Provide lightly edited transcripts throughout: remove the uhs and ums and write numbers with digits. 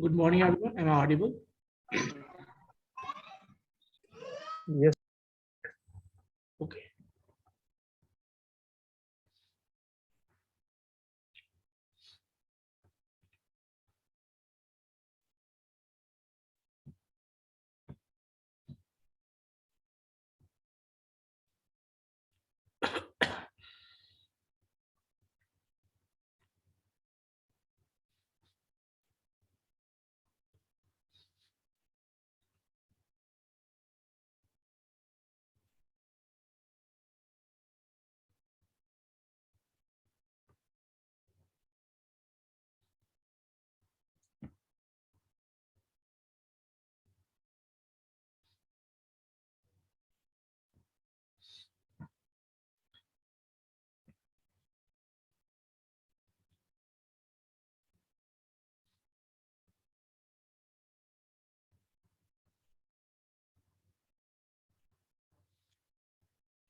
Good morning, everyone. Am I audible? Yes. Okay.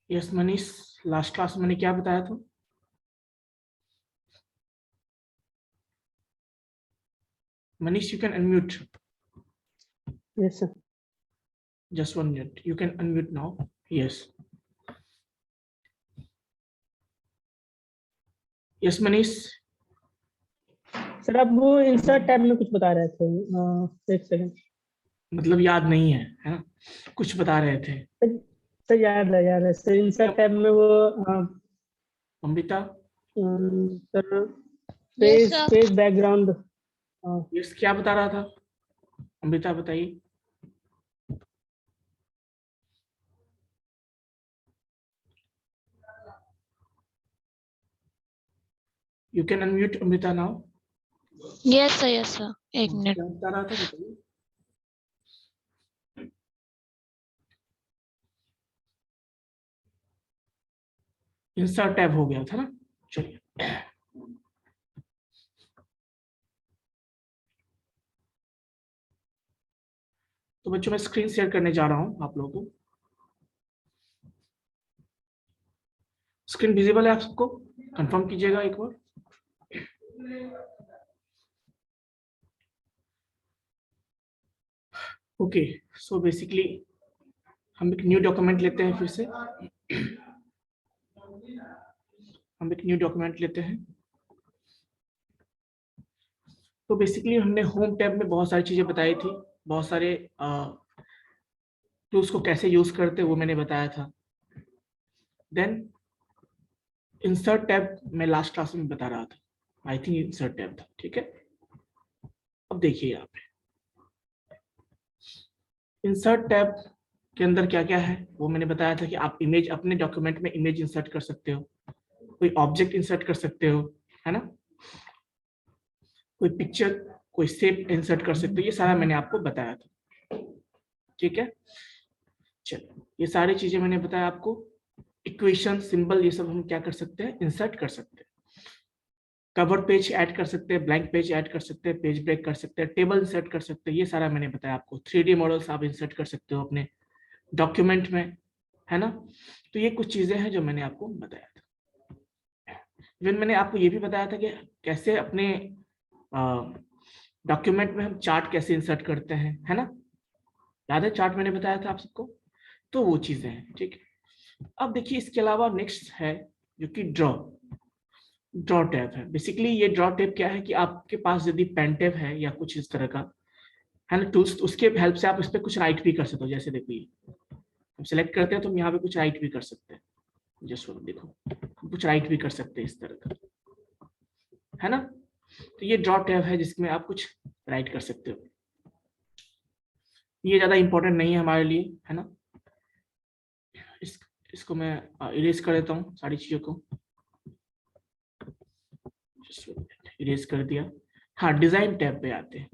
Yes, Manish. Last class में मैंने क्या बताया था? Manish, you can unmute. Yes, sir. Just 1 minute. You can unmute now. Yes. Yes, Manish. Sir आप वो insert tab में कुछ बता रहे थे। एक सेकंड। मतलब याद नहीं है ना? कुछ बता रहे थे। सर याद है सर। इंसर्ट टैब में वो Amrita. Sir page background. Yes, क्या बता रहा था? अमृता बताइए। You can unmute Amrita now. Yes sir. एक मिनट। क्या बता रहा था बताइए। इंसर्ट टैब हो गया था ना? चलिए। तो बच्चों मैं स्क्रीन शेयर करने जा रहा हूं आप लोगों को। स्क्रीन विजिबल है आप सबको? कंफर्म कीजिएगा एक बार। ओके, सो बेसिकली हम एक न्यू डॉक्यूमेंट लेते हैं। फिर से हम एक न्यू डॉक्यूमेंट लेते हैं। तो बेसिकली हमने होम टैब में बहुत सारी चीजें बताई थी, बहुत सारे टूल्स को कैसे यूज करते वो मैंने बताया था। देन इंसर्ट टैब में लास्ट क्लास में बता रहा था, आई थिंक इंसर्ट टैब था, ठीक है। अब देखिए यहाँ पे इंसर्ट टैब के अंदर क्या क्या है वो मैंने बताया था कि आप इमेज अपने डॉक्यूमेंट में इमेज इंसर्ट कर सकते हो, कोई ऑब्जेक्ट इंसर्ट कर सकते हो, है ना, कोई पिक्चर, कोई शेप इंसर्ट कर सकते हो। ये सारा मैंने आपको बताया था, ठीक है। चलो, ये सारी चीजें मैंने बताया आपको। इक्वेशन, सिंबल, ये सब हम क्या कर सकते हैं, इंसर्ट कर सकते हैं। कवर पेज ऐड कर सकते हैं, ब्लैंक पेज ऐड कर सकते हैं, पेज ब्रेक कर सकते हैं, टेबल इंसर्ट कर सकते हैं। ये सारा मैंने बताया आपको। 3D मॉडल्स आप इंसर्ट कर सकते हो अपने डॉक्यूमेंट में, है ना। तो ये कुछ चीजें हैं जो मैंने आपको बताया था। इवन मैंने आपको ये भी बताया था कि कैसे अपने डॉक्यूमेंट में हम चार्ट कैसे इंसर्ट करते हैं, है ना। याद है चार्ट मैंने बताया था आप सबको? तो वो चीजें हैं, ठीक है। अब देखिए इसके अलावा नेक्स्ट है जो कि ड्रॉ टैब है। बेसिकली ये ड्रॉ टैब क्या है कि आपके पास यदि पेन टैब है या कुछ इस तरह का, है ना, टूल्स, उसके हेल्प से आप इस पर कुछ राइट भी कर सकते हो। जैसे देखो ये हम सेलेक्ट करते हैं तो हम यहाँ पे कुछ राइट भी कर सकते हैं। जस्ट देखो कुछ राइट भी कर सकते हैं इस तरह का, है ना। तो ये ड्रॉ टैब है जिसमें आप कुछ राइट कर सकते हो। ये ज्यादा इंपॉर्टेंट नहीं है हमारे लिए, है ना। इसको मैं इरेज कर देता हूँ सारी चीजों को। इरेज कर दिया। हाँ, डिजाइन टैब पे आते हैं।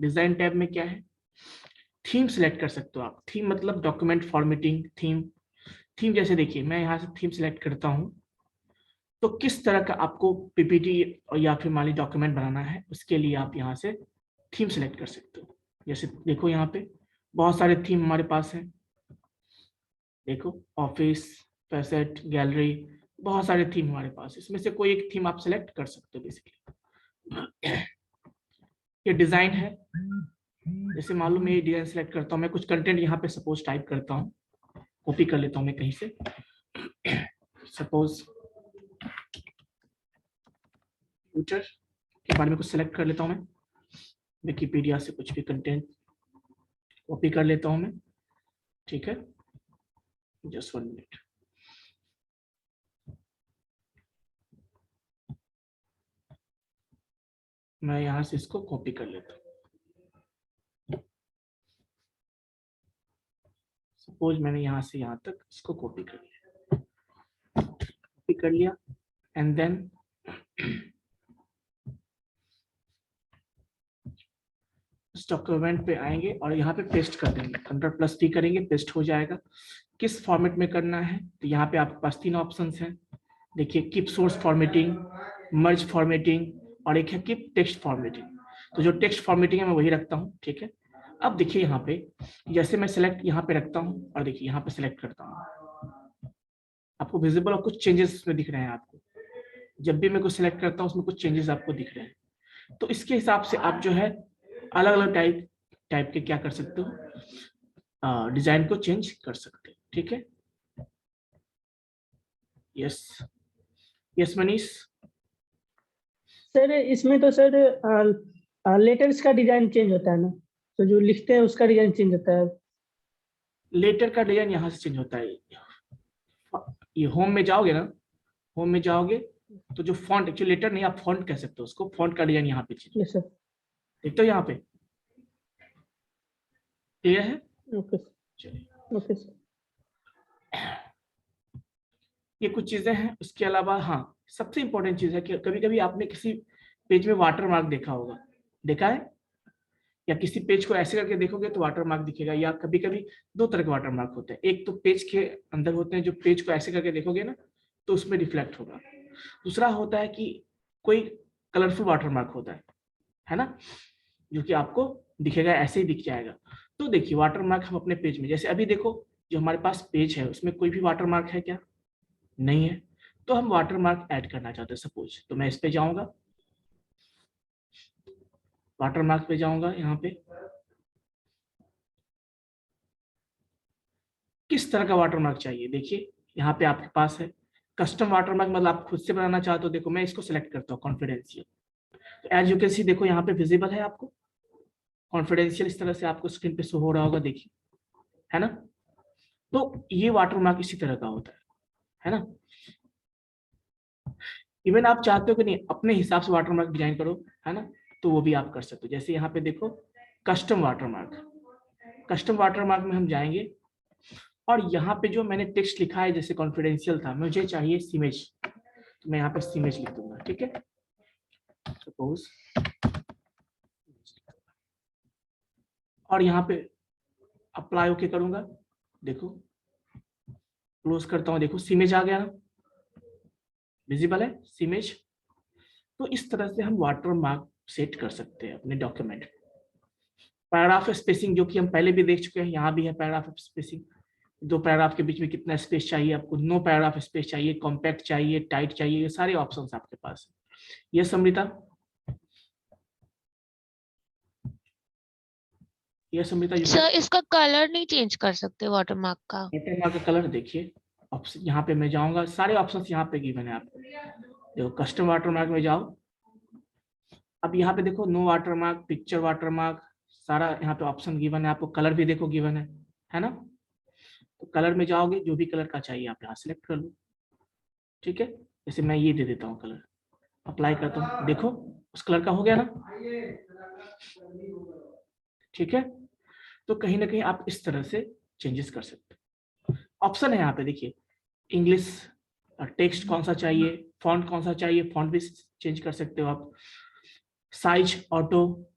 डिजाइन टैब में क्या है, थीम सिलेक्ट कर सकते हो आप। थीम मतलब डॉक्यूमेंट फॉर्मेटिंग थीम। थीम जैसे देखिए मैं यहाँ से थीम सिलेक्ट करता हूँ, तो किस तरह का आपको पीपीटी या फिर मान ली डॉक्यूमेंट बनाना है, उसके लिए आप यहाँ से थीम सिलेक्ट कर सकते हो। जैसे देखो यहाँ पे बहुत सारे थीम हमारे पास हैं। देखो ऑफिस, फैसेट, गैलरी, बहुत सारे थीम हमारे पास। इसमें से कोई एक थीम आप सिलेक्ट कर सकते हो बेसिकली। ये डिजाइन है। जैसे मान लो मैं ये डिजाइन सेलेक्ट करता हूँ, मैं कुछ कंटेंट यहाँ पे सपोज टाइप करता हूँ, कॉपी कर लेता हूँ मैं कहीं से, सपोज फ्यूचर के बारे में कुछ सेलेक्ट कर लेता हूँ मैं, विकिपीडिया से कुछ भी कंटेंट कॉपी कर लेता हूँ मैं, ठीक है, जस्ट 1 मिनट। मैं यहाँ से इसको कॉपी कर लेता हूँ, सपोज मैंने यहाँ से यहाँ तक इसको कॉपी कर लिया, एंड देन इस डॉक्यूमेंट पे आएंगे और यहाँ पे पेस्ट कर देंगे, Ctrl+T करेंगे, पेस्ट हो जाएगा। किस फॉर्मेट में करना है, तो यहाँ पे आपके पास 3 ऑप्शंस हैं। देखिए, कीप सोर्स फॉर्मेटिंग, मर्ज फॉर्मेटिंग और एक है कीप टेक्स्ट फॉर्मेटिंग। तो जो टेक्स्ट फॉर्मेटिंग है मैं वही रखता हूँ, ठीक है। अब देखिए यहाँ पे जैसे मैं सिलेक्ट यहाँ पे रखता हूँ और देखिए यहाँ पे सिलेक्ट करता हूँ, आपको विजिबल और कुछ चेंजेस इसमें दिख रहे हैं। आपको जब भी मैं कुछ सिलेक्ट करता हूँ उसमें कुछ चेंजेस आपको दिख रहे हैं। तो इसके हिसाब से आप जो है अलग अलग टाइप के क्या कर सकते हो, डिजाइन को चेंज कर सकते हो, ठीक है। यस मनीष। सर इसमें तो सर लेटर्स का डिजाइन चेंज होता है ना, तो जो लिखते हैं उसका डिजाइन चेंज होता है। लेटर का डिजाइन यहाँ से चेंज होता है। ये होम में जाओगे ना, होम में जाओगे तो जो फॉन्ट, एक्चुअली लेटर नहीं, आप फॉन्ट कह सकते हो उसको, फॉन्ट का डिजाइन यहाँ पे चेंज। Yes sir. देखते हो यहाँ पे क्लियर है। ओके चलिए, ओके सर। ये कुछ चीजें हैं। उसके अलावा हाँ, सबसे इंपॉर्टेंट चीज है कि कभी कभी आपने किसी पेज में वाटर मार्क देखा होगा, देखा है, या किसी पेज को ऐसे करके देखोगे तो वाटर मार्क दिखेगा। या कभी कभी 2 तरह के वाटर मार्क होते हैं, एक तो पेज के अंदर होते हैं, जो पेज को ऐसे करके देखोगे ना तो उसमें रिफ्लेक्ट होगा। दूसरा होता है कि कोई कलरफुल वाटर मार्क होता है ना, जो कि आपको दिखेगा, ऐसे ही दिख जाएगा। तो देखिए वाटर मार्क हम अपने पेज में, जैसे अभी देखो जो हमारे पास पेज है उसमें कोई भी वाटर मार्क है क्या, नहीं है। तो हम वाटर मार्क ऐड करना चाहते हैं सपोज, तो मैं इस पे जाऊंगा, वाटर मार्क पे जाऊंगा, यहाँ पे किस तरह का वाटर मार्क चाहिए। देखिए यहाँ पे आपके पास है कस्टम वाटर मार्क, मतलब आप खुद से बनाना चाहते हो। देखो मैं इसको सिलेक्ट करता हूँ कॉन्फिडेंशियल, तो एज यू कैन सी देखो यहाँ पे विजिबल है आपको कॉन्फिडेंशियल, इस तरह से आपको स्क्रीन पे शो हो रहा होगा, देखिए, है ना। तो ये वाटर मार्क इसी तरह का होता है ना। इवन आप चाहते हो कि नहीं अपने हिसाब से वाटर मार्क डिजाइन करो, है ना, तो वो भी आप कर सकते हो। जैसे यहाँ पे देखो custom water mark, custom water mark में हम जाएंगे और यहाँ पे जो मैंने टेक्स्ट लिखा है, जैसे कॉन्फिडेंशियल था, मुझे चाहिए सिमेज, तो मैं यहाँ पे सिमेज लिख दूंगा, ठीक है। सपोज और यहाँ पे अप्लाई ओके करूंगा, देखो क्लोज करता हूँ, देखो सिमेज आ गया ना, विजिबल है सिमेज। तो इस तरह से हम वाटर मार्क सेट कर सकते हैं अपने डॉक्यूमेंट। पैराग्राफ स्पेसिंग जो कि हम पहले भी देख चुके हैं, यहाँ भी है पैराग्राफ स्पेसिंग। 2 पैराग्राफ के बीच में कितना स्पेस चाहिए आपको, 9 पैराग्राफ स्पेस चाहिए, कॉम्पैक्ट चाहिए, टाइट चाहिए, ये सारे ऑप्शंस आपके पास है। ये समृता, ये समृता सर इसका कलर नहीं चेंज कर सकते वाटर मार्क का? वाटर मार्क का कलर देखिए, ऑप्शन यहाँ पे मैं जाऊंगा, सारे ऑप्शंस यहाँ पे गिवन है आपको। देखो कस्टम वाटर मार्क में जाओ, अब यहाँ पे देखो no watermark, picture watermark, सारा यहाँ पे ऑप्शन गिवन है आपको। कलर भी देखो गिवन है ना। तो कलर में जाओगे, जो भी कलर का चाहिए आप यहाँ सिलेक्ट कर लो, ठीक है। जैसे मैं ये दे देता हूँ कलर, अप्लाई करता हूँ, देखो उस कलर का हो गया ना, ठीक है। तो कहीं ना कहीं आप इस तरह से चेंजेस कर सकते हो। ऑप्शन है यहाँ पे देखिए, इंग्लिश टेक्स्ट कौन सा चाहिए, फॉन्ट कौन सा चाहिए, फॉन्ट भी चेंज कर सकते हो आप। साइज ऑटो,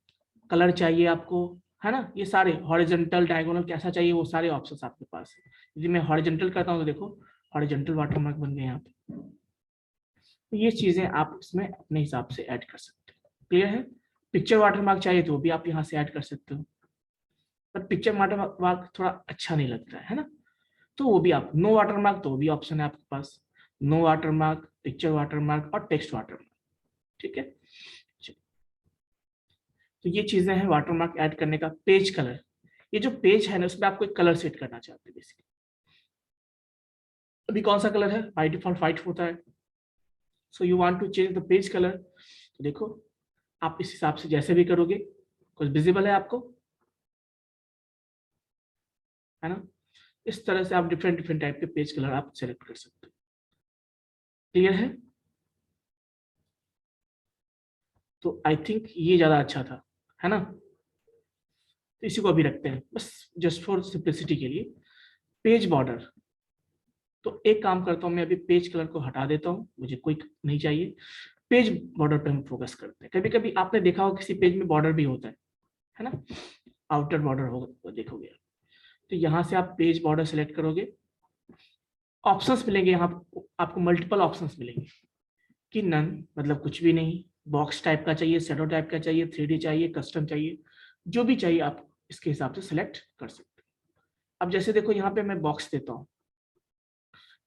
कलर चाहिए आपको, है ना। ये सारे हॉरिजॉन्टल डायगोनल कैसा चाहिए, वो सारे ऑप्शंस आपके पास है। यदि मैं हॉरिजॉन्टल करता हूँ तो देखो हॉरिजॉन्टल वाटरमार्क बन गए यहाँ पे। तो ये चीजें आप इसमें अपने हिसाब से ऐड कर सकते हो, क्लियर है। पिक्चर वाटरमार्क चाहिए तो वो भी आप यहाँ से ऐड कर सकते हो, पर पिक्चर वाटरमार्क थोड़ा अच्छा नहीं लगता है ना, तो वो भी आप, नो वाटरमार्क तो वो भी ऑप्शन है आपके पास, नो वाटरमार्क, पिक्चर वाटरमार्क और टेक्स्ट वाटरमार्क, ठीक है। तो ये चीजें हैं वाटरमार्क ऐड करने का। पेज कलर, ये जो पेज है ना उसमें आपको एक कलर सेट करना चाहते हैं बेसिकली। अभी कौन सा कलर है, बाय डिफॉल्ट व्हाइट होता है। So you want to change the page colour. तो देखो आप इस हिसाब से जैसे भी करोगे, कुछ विजिबल है आपको, है ना। इस तरह से आप डिफरेंट डिफरेंट टाइप के पेज कलर आप सेलेक्ट कर सकते हो। क्लियर है? तो आई थिंक ये ज्यादा अच्छा था, है ना। तो इसी को अभी रखते हैं बस जस्ट फॉर सिंपलिसिटी के लिए। पेज बॉर्डर, तो एक काम करता हूँ मैं, अभी पेज कलर को हटा देता हूँ, मुझे कोई नहीं चाहिए। पेज बॉर्डर पे हम फोकस करते हैं। कभी कभी आपने देखा हो किसी पेज में बॉर्डर भी होता है ना, आउटर बॉर्डर होगा तो देखोगे। तो यहाँ से आप पेज बॉर्डर सेलेक्ट करोगे, ऑप्शंस मिलेंगे यहाँ आपको मल्टीपल ऑप्शंस मिलेंगे कि नन मतलब कुछ भी नहीं, बॉक्स टाइप का चाहिए, शैडो टाइप का चाहिए, 3D चाहिए, कस्टम चाहिए, जो भी चाहिए आप इसके हिसाब से सेलेक्ट कर सकते हो। अब जैसे देखो यहाँ पे मैं बॉक्स देता हूँ,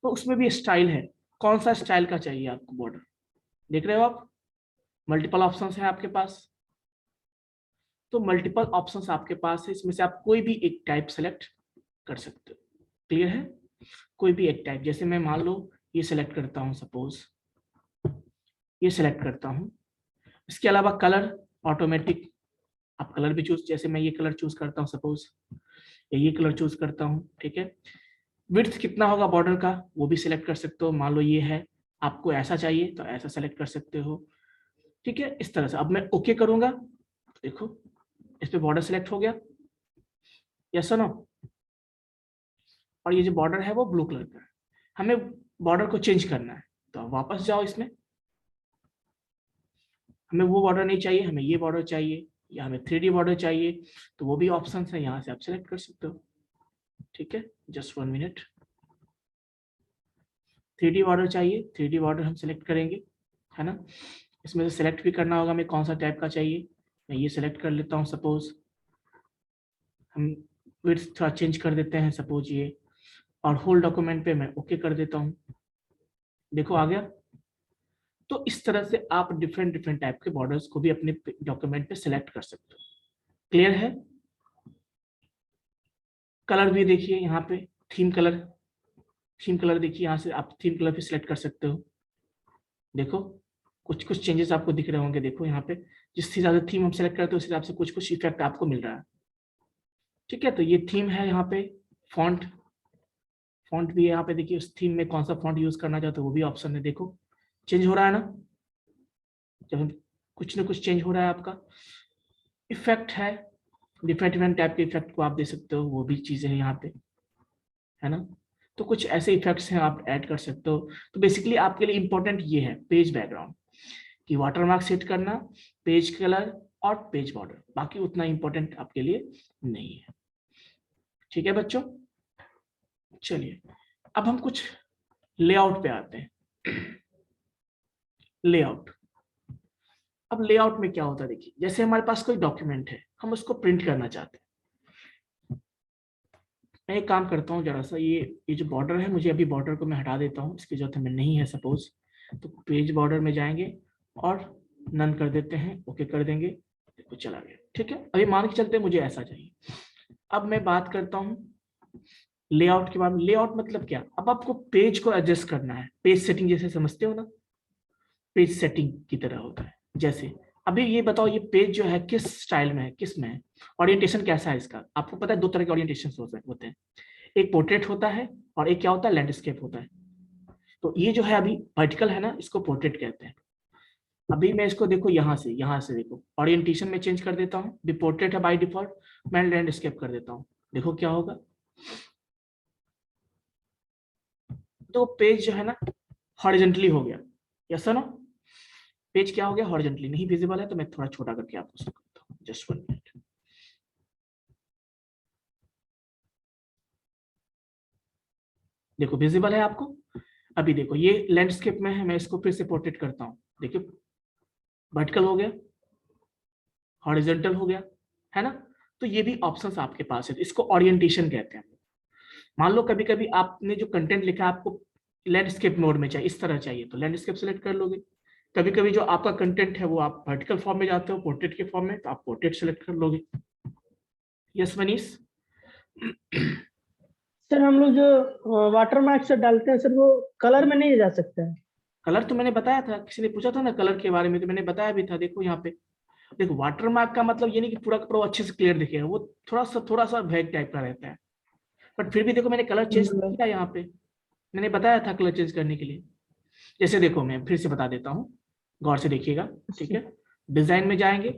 तो उसमें भी स्टाइल है, कौन सा स्टाइल का चाहिए आपको बॉर्डर, देख रहे हो आप, मल्टीपल ऑप्शंस हैं आपके पास। तो मल्टीपल ऑप्शंस आपके पास है, इसमें से आप कोई भी एक टाइप सेलेक्ट कर सकते हो। क्लियर है? कोई भी एक टाइप, जैसे मैं मान लो ये सेलेक्ट करता हूँ, सपोज ये सेलेक्ट करता हूँ। इसके अलावा कलर ऑटोमेटिक, आप कलर भी चूज, जैसे मैं ये कलर चूज करता हूँ सपोज, या ये कलर चूज करता हूँ, ठीक है। विड्थ कितना होगा बॉर्डर का वो भी सिलेक्ट कर सकते हो, मान लो ये है, आपको ऐसा चाहिए तो ऐसा सेलेक्ट कर सकते हो, ठीक है। इस तरह से अब मैं ओके करूंगा, देखो इस पे बॉर्डर सेलेक्ट हो गया, यस और नो। और ये जो बॉर्डर है वो ब्लू कलर का है, हमें बॉर्डर को चेंज करना है, तो आप वापस जाओ इसमें, हमें वो बॉर्डर नहीं चाहिए, हमें ये बॉर्डर चाहिए, या हमें 3D बॉर्डर चाहिए, तो वो भी ऑप्शन है, यहाँ से आप सेलेक्ट कर सकते हो, ठीक है। जस्ट 1 मिनट, 3D बॉर्डर चाहिए, 3D बॉर्डर हम सेलेक्ट करेंगे, है ना। इसमें से सेलेक्ट भी करना होगा हमें कौन सा टाइप का चाहिए, मैं ये सेलेक्ट कर लेता हूँ सपोज, हम विड्थ थोड़ा चेंज कर देते हैं सपोज ये, और होल डॉक्यूमेंट पे मैं ओके कर देता हूँ, देखो आ गया। तो इस तरह से आप डिफरेंट डिफरेंट टाइप के बॉर्डर्स को भी अपने डॉक्यूमेंट पे सेलेक्ट कर सकते हो। क्लियर है? कलर भी देखिए यहाँ पे, थीम कलर, थीम कलर देखिए, यहाँ से आप थीम कलर भी सिलेक्ट कर सकते हो। देखो कुछ कुछ चेंजेस आपको दिख रहे होंगे, देखो यहाँ पे जिस हिसाब से थीम हम सेलेक्ट करते हैं उस हिसाब से कुछ कुछ इफेक्ट आपको मिल रहा है, ठीक है। तो ये थीम है, यहाँ पे फॉन्ट, फॉन्ट भी है यहाँ पे, देखिए उस थीम में कौन सा फॉन्ट यूज करना चाहते हो वो भी ऑप्शन है, देखो चेंज हो रहा है ना, जब कुछ ना कुछ चेंज हो रहा है आपका। इफेक्ट है, डिफरेंट डिफरेंट टाइप के इफेक्ट को आप दे सकते हो, वो भी चीजें हैं यहाँ पे, है ना। तो कुछ ऐसे इफेक्ट्स हैं आप ऐड कर सकते हो। तो बेसिकली आपके लिए इंपॉर्टेंट ये है पेज बैकग्राउंड, कि वाटरमार्क सेट करना, पेज कलर और पेज बॉर्डर, बाकी उतना इंपॉर्टेंट आपके लिए नहीं है, ठीक है बच्चों। चलिए अब हम कुछ लेआउट पे आते हैं। लेआउट, अब लेआउट में क्या होता है, देखिए जैसे हमारे पास कोई डॉक्यूमेंट है, हम उसको प्रिंट करना चाहते हैं। मैं एक काम करता हूँ, जरा सा ये जो बॉर्डर है, मुझे अभी बॉर्डर को मैं हटा देता हूँ, इसकी जरूरत हमें नहीं है सपोज। तो पेज बॉर्डर में जाएंगे और नन कर देते हैं, ओके कर देंगे, देखो चला गया, ठीक है। अभी मान के चलते मुझे ऐसा चाहिए। अब मैं बात करता हूँ लेआउट के बारे में। लेआउट मतलब क्या, अब आपको पेज को एडजस्ट करना है, पेज सेटिंग जैसे समझते हो ना, पेज सेटिंग की तरह होता है। जैसे अभी ये बताओ, ये पेज जो है किस स्टाइल में है, किस में है, ओरिएंटेशन कैसा है इसका। आपको पता है दो तरह के ओरिएंटेशन होते हैं, एक पोर्ट्रेट होता है और एक क्या होता है, लैंडस्केप होता है। तो ये जो है अभी वर्टिकल है ना, इसको पोर्ट्रेट कहते हैं। अभी मैं इसको देखो यहाँ से देखो ओरिएंटेशन में चेंज कर देता हूँ, पोर्ट्रेट है बाय डिफॉल्ट, मैं लैंडस्केप कर देता हूँ, देखो क्या होगा। तो पेज जो है ना हॉरिजॉन्टली हो गया, यस नो। पेज क्या हो गया, हॉरिजॉन्टली, नहीं विजिबल है तो मैं थोड़ा छोटा करके आपको शो करता हूँ, जस्ट 1 मिनट। देखो विजिबल है आपको। अभी देखो ये लैंडस्केप में है, मैं इसको फिर से पोर्ट्रेट करता हूँ, देखिए वर्टिकल हो गया, हॉरिजॉन्टल हो गया, है ना। तो ये भी ऑप्शंस आपके पास है, इसको ओरिएंटेशन कहते हैं। मान लो कभी कभी आपने जो कंटेंट लिखा है आपको लैंडस्केप मोड में चाहिए, इस तरह चाहिए, तो लैंडस्केप सेलेक्ट कर लोगे, कभी कभी जो आपका कंटेंट है वो आप वर्टिकल फॉर्म में जाते हो, पोर्ट्रेट के फॉर्म में, तो आप पोर्ट्रेट सेलेक्ट कर लोगे। यस मनीष। सर हम लोग जो वाटर मार्क से डालते हैं सर, वो कलर में नहीं जा सकता है। कलर तो मैंने बताया था, किसी ने पूछा था ना कलर के बारे में, तो मैंने बताया भी था। देखो यहाँ पे, देखो वाटर मार्क का मतलब ये नहीं कि पूरा का पूरा अच्छे से क्लियर दिखेगा, वो थोड़ा सा वैग टाइप का रहता है। बट फिर भी देखो मैंने कलर चेंज मतलब किया यहाँ पे, मैंने बताया था कलर चेंज करने के लिए। जैसे देखो मैं फिर से बता देता हूँ, गौर से देखिएगा, ठीक है। डिजाइन में जाएंगे,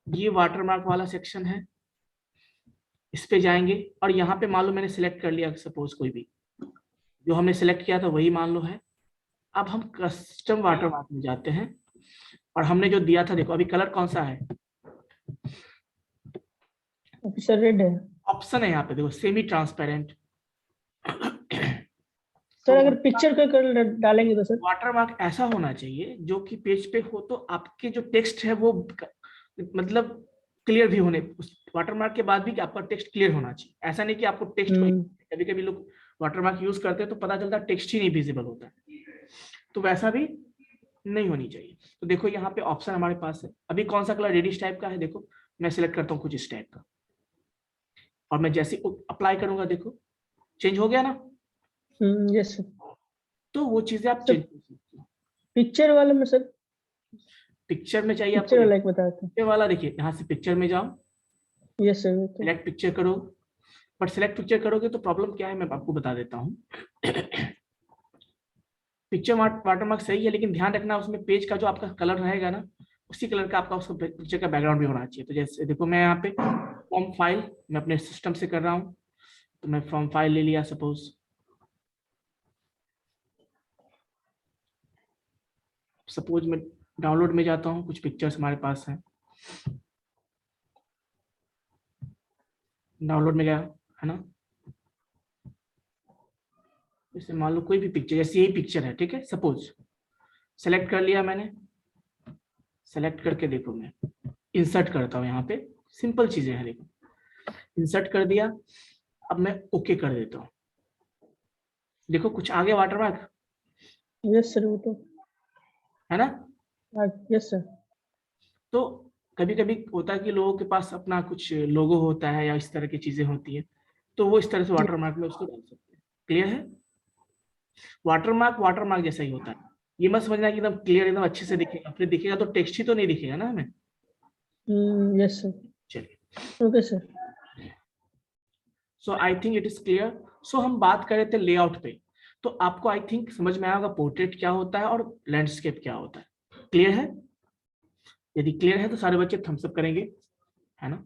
ये वाटर मार्क वाला सेक्शन है, इस पे जाएंगे और यहाँ पे मान लो मैंने सिलेक्ट कर लिया, सपोज कोई भी जो हमने सिलेक्ट किया था वही मान लो है। अब हम कस्टम वाटर मार्क में जाते हैं और हमने जो दिया था, देखो अभी कलर कौन सा है, अभी सर रेड है। ऑप्शन है यहाँ पे देखो, सेमी ट्रांसपेरेंट। सर अगर पिक्चर का कलर डालेंगे तो सर? वाटर मार्क ऐसा होना चाहिए जो कि पेज पे हो तो आपके जो टेक्स्ट है वो मतलब क्लियर भी होने, वाटर मार्क के बाद भी कि आपका टेक्स्ट क्लियर होना चाहिए। ऐसा नहीं कि आपको टेक्स्ट, कभी कभी लोग वाटर मार्क यूज करते हैं तो पता चलता है टेक्स्ट ही नहीं विजिबल होता है, तो वैसा भी नहीं होनी चाहिए। तो देखो यहाँ पे ऑप्शन हमारे पास है, अभी कौन सा कलर रेडिश टाइप का है, देखो मैं सिलेक्ट करता हूँ कुछ इस टाइप का, और मैं जैसे अप्लाई करूंगा देखो चेंज हो गया ना। Yes sir. तो वो चीजें आप सर चेंज कर सकते हो। पिक्चर वाले में सर, पिक्चर में चाहिए आपको, पिक्चर वाला एक बताते हैं। पिक्चर वाला देखिए, यहाँ से पिक्चर में जाओ, यस सर। तो सिलेक्ट पिक्चर करो। बट सिलेक्ट पिक्चर करोगे तो प्रॉब्लम क्या है मैं आपको बता देता हूँ। पिक्चर वाटरमार्क सही है, लेकिन ध्यान रखना उसमें पेज का जो आपका कलर रहेगा ना, उसी कलर का आपका उसका पिक्चर का बैकग्राउंड भी होना चाहिए। तो जैसे देखो मैं यहाँ पे फ्रॉम फाइल, मैं अपने सिस्टम से कर रहा हूँ, तो मैं फ्रॉम फाइल ले लिया सपोज मैं डाउनलोड में जाता हूँ, कुछ पिक्चर्स हमारे पास हैं, डाउनलोड में गया है ना, जैसे मान लो कोई भी पिक्चर, जैसे यही पिक्चर है, ठीक है, सपोज सेलेक्ट कर लिया मैंने, सेलेक्ट करके देखो मैं इंसर्ट करता हूँ, यहाँ पे सिंपल चीजें हैं, देखो इंसर्ट कर दिया। अब मैं ओके कर देता हूँ, देखो कुछ आ गया वाटरमार्क, यस सर, वो तो है ना। Yes sir. तो कभी कभी होता है कि लोगों के पास अपना कुछ लोगो होता है या इस तरह की चीजें होती है, तो वो इस तरह से वाटरमार्क में उसको डाल सकते हैं। क्लियर है, वाटरमार्क जैसा ही होता है, ये मत समझना कि एकदम क्लियर एकदम अच्छे से दिखेगा, फिर दिखेगा तो टेक्स्ट ही तो नहीं दिखेगा ना हमें। Yes sir. चलिए, okay sir. So I think it is clear. सो हम बात कर रहे थे लेआउट पे, तो आपको आई थिंक समझ में आएगा पोर्ट्रेट क्या होता है और लैंडस्केप क्या होता है। क्लियर है, यदि क्लियर है तो सारे बच्चे थम्स अप करेंगे, है ना।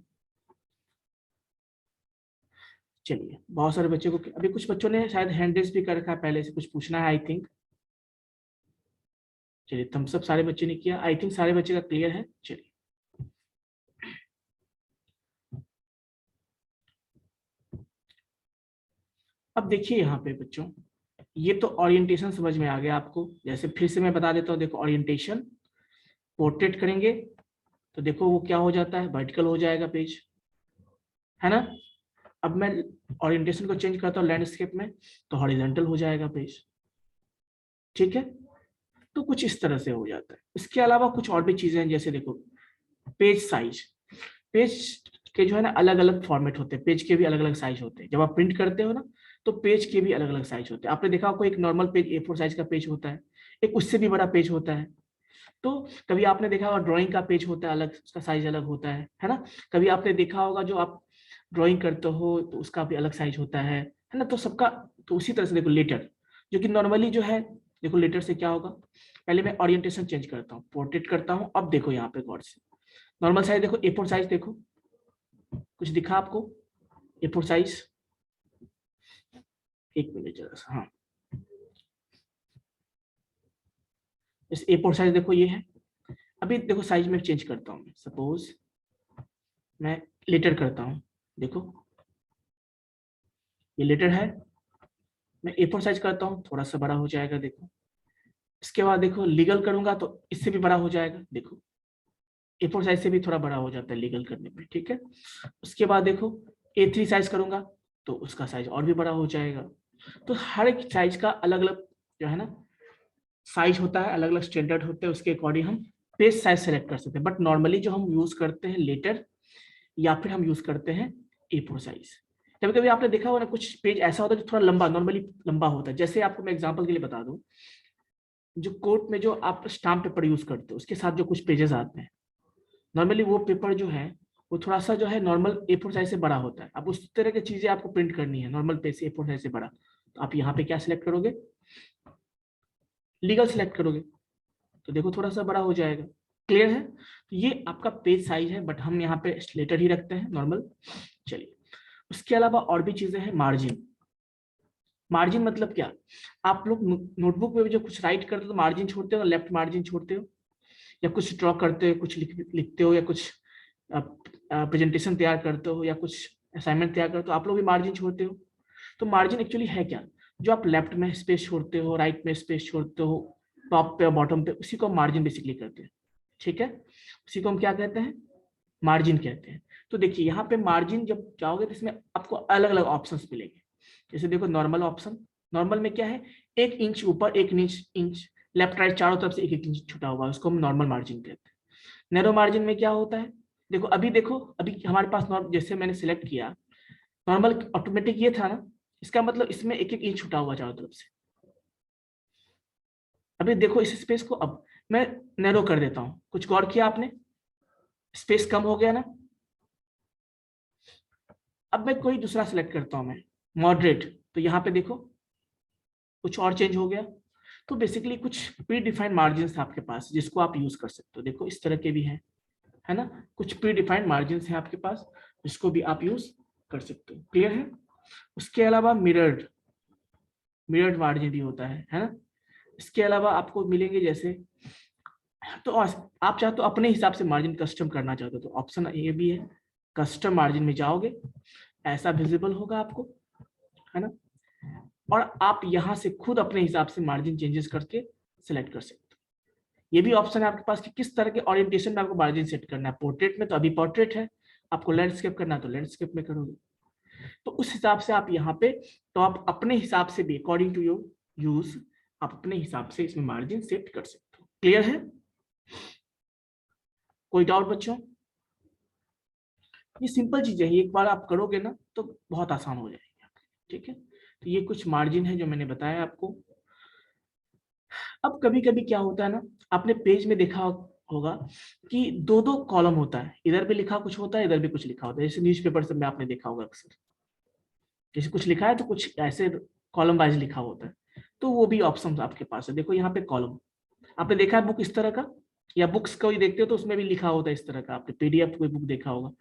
चलिए, बहुत सारे बच्चों को, अभी कुछ बच्चों ने शायद हैंड रेज भी कर रखा है, पहले से कुछ पूछना है आई थिंक। चलिए, थम्स अप सारे बच्चे ने किया, आई थिंक सारे बच्चे का क्लियर है। चलिए, अब देखिए यहाँ पे बच्चों, ये तो ओरिएंटेशन समझ में आ गया आपको। जैसे फिर से मैं बता देता हूँ, देखो ओरिएंटेशन पोर्ट्रेट करेंगे तो देखो वो क्या हो जाता है, वर्टिकल हो जाएगा पेज, है ना। अब मैं ओरिएंटेशन को चेंज करता हूँ लैंडस्केप में, तो हॉरिजॉन्टल हो जाएगा पेज, ठीक है। तो कुछ इस तरह से हो जाता है। इसके अलावा कुछ और भी चीजें हैं, जैसे देखो पेज साइज, पेज के जो है ना अलग अलग फॉर्मेट होते हैं, पेज के भी अलग अलग साइज होते हैं। जब आप प्रिंट करते हो ना तो पेज के भी अलग अलग साइज होते हैं। आपने देखा होगा एक नॉर्मल पेज A4 साइज का पेज होता है, एक उससे भी बड़ा पेज होता है। तो कभी आपने देखा होगा ड्राइंग का पेज होता है अलग, उसका साइज अलग होता है ना। कभी आपने देखा होगा जो आप ड्राइंग करते हो तो उसका भी अलग साइज होता है ना। तो सबका, तो उसी तरह से देखो लेटर, जो कि नॉर्मली जो है, देखो लेटर से क्या होगा, पहले मैं ओरिएंटेशन चेंज करता हूँ, पोर्ट्रेट करता हूँ। अब देखो यहाँ पे गौर से, नॉर्मल साइज देखो, A4 साइज देखो, कुछ दिखा आपको A4 साइज, एक मिनट जरा सा, हाँ, इस A4 साइज देखो ये है। अभी देखो साइज में चेंज करता हूँ, सपोज मैं लेटर करता हूँ, देखो ये लेटर है, मैं A4 साइज करता हूँ, थोड़ा सा बड़ा हो जाएगा, देखो। इसके बाद देखो लीगल करूंगा तो इससे भी बड़ा हो जाएगा, देखो A4 साइज से भी थोड़ा बड़ा हो जाता है लीगल करने पे, ठीक है। उसके बाद देखो A3 साइज करूंगा तो उसका साइज और भी बड़ा हो जाएगा। तो हर एक साइज का अलग अलग जो है ना साइज होता है, अलग अलग स्टैंडर्ड होते हैं, उसके अकॉर्डिंग हम पेज साइज सेलेक्ट कर सकते हैं। बट नॉर्मली जो हम यूज करते हैं लेटर या फिर हम यूज करते हैं A4 साइज। कभी कभी आपने देखा होगा ना, कुछ पेज ऐसा होता है जो थोड़ा लंबा, नॉर्मली लंबा होता है। जैसे आपको मैं एग्जांपल के लिए बता दूं, जो कोर्ट में जो आप स्टाम्प पेपर यूज करते हो उसके साथ जो कुछ पेजेस आते हैं, नॉर्मली वो पेपर जो है वो थोड़ा सा जो है नॉर्मल A4 साइज से बड़ा होता है। अब उस तरह की चीजें आपको प्रिंट करनी है नॉर्मल पेज से A4 साइज से बड़ा, तो आप यहाँ पे क्या सिलेक्ट करोगे, लीगल सिलेक्ट करोगे, तो देखो थोड़ा सा बड़ा हो जाएगा। क्लियर है? तो ये आपका पेज साइज है, बट हम यहाँ पे लेटर ही रखते हैं नॉर्मल। चलिए, उसके अलावा और भी चीजें हैं। मार्जिन, मार्जिन मतलब क्या, आप लोग नोटबुक में जो कुछ राइट करते हो तो मार्जिन छोड़ते हो, लेफ्ट मार्जिन छोड़ते हो, या कुछ ड्रॉ करते हो, कुछ लिखते हो, या कुछ प्रेजेंटेशन तैयार करते हो, या कुछ असाइनमेंट तैयार करते हो, आप लोग भी मार्जिन छोड़ते हो। तो मार्जिन एक्चुअली है क्या, जो आप लेफ्ट में स्पेस छोड़ते हो, राइट में स्पेस छोड़ते हो, टॉप पे और बॉटम पे, उसी को मार्जिन बेसिकली कहते हैं। ठीक है, उसी को हम क्या कहते हैं, मार्जिन कहते हैं। तो देखिए यहाँ पे मार्जिन जब जाओगे तो इसमें आपको अलग अलग ऑप्शंस मिलेंगे। जैसे देखो नॉर्मल ऑप्शन, नॉर्मल में क्या है, 1 इंच ऊपर, 1 इंच लेफ्ट राइट चारों तरफ से 1 इंच छुटा हुआ है, उसको हम नॉर्मल मार्जिन कहते हैं। नैरो मार्जिन में क्या होता है, देखो अभी हमारे पास जैसे मैंने सिलेक्ट किया नॉर्मल ऑटोमेटिक ये था ना, इसका मतलब इसमें 1 इंच छुटा हुआ चारों तरफ से। अभी देखो इस स्पेस को अब मैं नैरो कर देता हूं, कुछ गौर किया आपने, स्पेस कम हो गया ना। अब मैं कोई दूसरा सिलेक्ट करता हूं, मैं मॉडरेट, तो यहाँ पे देखो कुछ और चेंज हो गया। तो बेसिकली कुछ प्री डिफाइंड मार्जिन है आपके पास जिसको आप यूज कर सकते हो। देखो इस तरह के भी हैं, है ना, कुछ प्री डिफाइंड मार्जिन है आपके पास जिसको भी आप यूज कर सकते हो। क्लियर है? उसके अलावा मिरर्ड मार्जिन भी होता है ना। इसके अलावा आपको मिलेंगे जैसे, तो आप चाहे तो अपने हिसाब से मार्जिन कस्टम करना चाहते हो तो ऑप्शन ये भी है, कस्टम मार्जिन में जाओगे, ऐसा विजिबल होगा आपको, है ना, और आप यहाँ से खुद अपने हिसाब से मार्जिन चेंजेस करके सिलेक्ट कर सकते हो। ये भी ऑप्शन है आपके पास कि किस तरह के ओरिएंटेशन में आपको मार्जिन सेट करना है। पोर्ट्रेट में तो अभी पोर्ट्रेट है, आपको लैंडस्केप करना है तो लैंडस्केप में करोगे। तो उस हिसाब से आप यहाँ पे, तो आप अपने हिसाब से भी अकॉर्डिंग टू योर यूज आप अपने हिसाब से इसमें मार्जिन सेट कर सकते हो। क्लियर है? कोई डाउट बच्चों? ये सिंपल चीजें हैं, एक बार आप करोगे ना तो बहुत आसान हो जाएगी आपकी। ठीक है, तो ये कुछ मार्जिन है जो मैंने बताया आपको। अब कभी कभी क्या होता है ना, आपने पेज में देखा होगा कि दो दो कॉलम होता है, इधर भी लिखा कुछ होता है, इधर भी कुछ लिखा होता है। जैसे न्यूज़पेपर सब में आपने देखा होगा अक्सर, जैसे कुछ लिखा है तो कुछ ऐसे कॉलम वाइज लिखा होता है। तो वो भी ऑप्शन आपके पास है। देखो यहाँ पे कॉलम, आपने देखा है बुक इस तरह का, या बुक्स कोई देखते हो तो उसमें भी लिखा होता है इस तरह का, आपने PDF कोई बुक देखा होगा,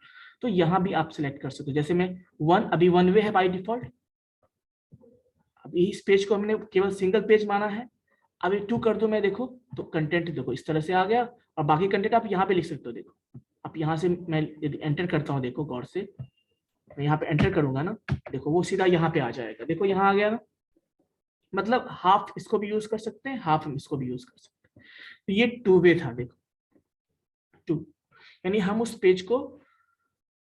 तो यहाँ भी आप सिलेक्ट कर सकते हो। जैसे मैं अभी वन वे है बाई डिफॉल्ट, अभी इस पेज को हमने केवल सिंगल पेज माना है। अभी 2 कर दो मैं, देखो तो कंटेंट देखो इस तरह से आ गया, और बाकी कंटेंट आप यहाँ पे लिख सकते हो। देखो आप यहाँ से मैं यदि एंटर करता हूँ, देखो गौर से, मैं यहाँ पे एंटर करूंगा ना, देखो वो सीधा यहाँ पे आ जाएगा। देखो यहाँ आ गया ना, मतलब हाफ इसको भी यूज कर सकते हैं, हाफ हम इसको भी यूज कर सकते हैं। तो ये 2 वे था, देखो 2, यानी हम उस पेज को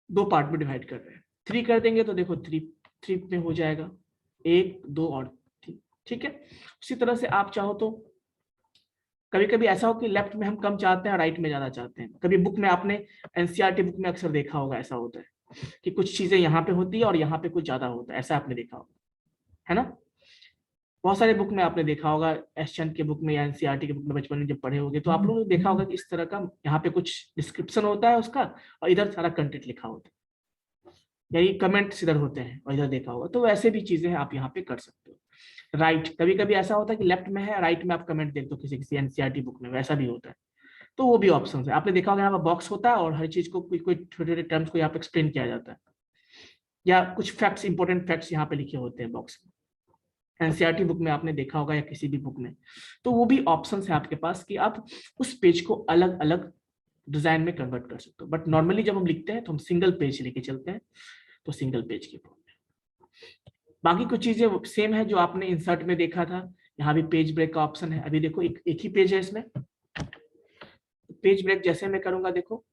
2 पार्ट में डिवाइड कर रहे हैं। 3 कर देंगे तो देखो 3 में हो जाएगा, 1 2 और 3। ठीक है, उसी तरह से आप चाहो तो कभी कभी ऐसा हो कि लेफ्ट में हम कम चाहते हैं, राइट में ज्यादा चाहते हैं। कभी बुक में आपने NCERT बुक में अक्सर देखा होगा, ऐसा होता है कि कुछ चीजें यहाँ पे होती है और यहाँ पे कुछ ज्यादा होता है, ऐसा आपने देखा होगा, है ना। बहुत सारे बुक में आपने देखा होगा, एस चंद के बुक में या NCERT के बुक में बचपन में जब पढ़े होंगे तो आप लोगों ने देखा होगा कि इस तरह का यहाँ पे कुछ डिस्क्रिप्शन होता है उसका, और इधर सारा कंटेंट लिखा होता है, यही कमेंट्स इधर होते हैं और इधर देखा होगा। तो वैसे भी चीजें आप यहाँ पे कर सकते हो। राइट, कभी कभी ऐसा होता है कि लेफ्ट में है, राइट में आप कमेंट देख दो किसी किसी NCERT बुक में, वैसा भी होता है। तो वो भी ऑप्शन है। आपने देखा होगा यहाँ पर बॉक्स होता है और हर चीज को कोई छोटे छोटे टर्म्स को यहाँ पे एक्सप्लेन किया जाता है, या कुछ फैक्ट्स, इंपॉर्टेंट फैक्ट्स यहाँ पे लिखे होते हैं बॉक्स में। NCERT बुक में आपने देखा होगा या किसी भी बुक में। तो वो भी ऑप्शन है आपके पास कि आप उस पेज को अलग अलग डिजाइन में कन्वर्ट कर सकते हो। बट नॉर्मली जब हम लिखते हैं तो हम सिंगल पेज लेके चलते हैं, तो सिंगल पेज की फॉर्म में। बाकी कुछ चीजें सेम है जो आपने इंसर्ट में देखा था। यहाँ भी पेज ब्रेक का ऑप्शन है। अभी देखो एक ही पेज है इसमें, पेज ब्रेक जैसे मैं करूंगा, देखो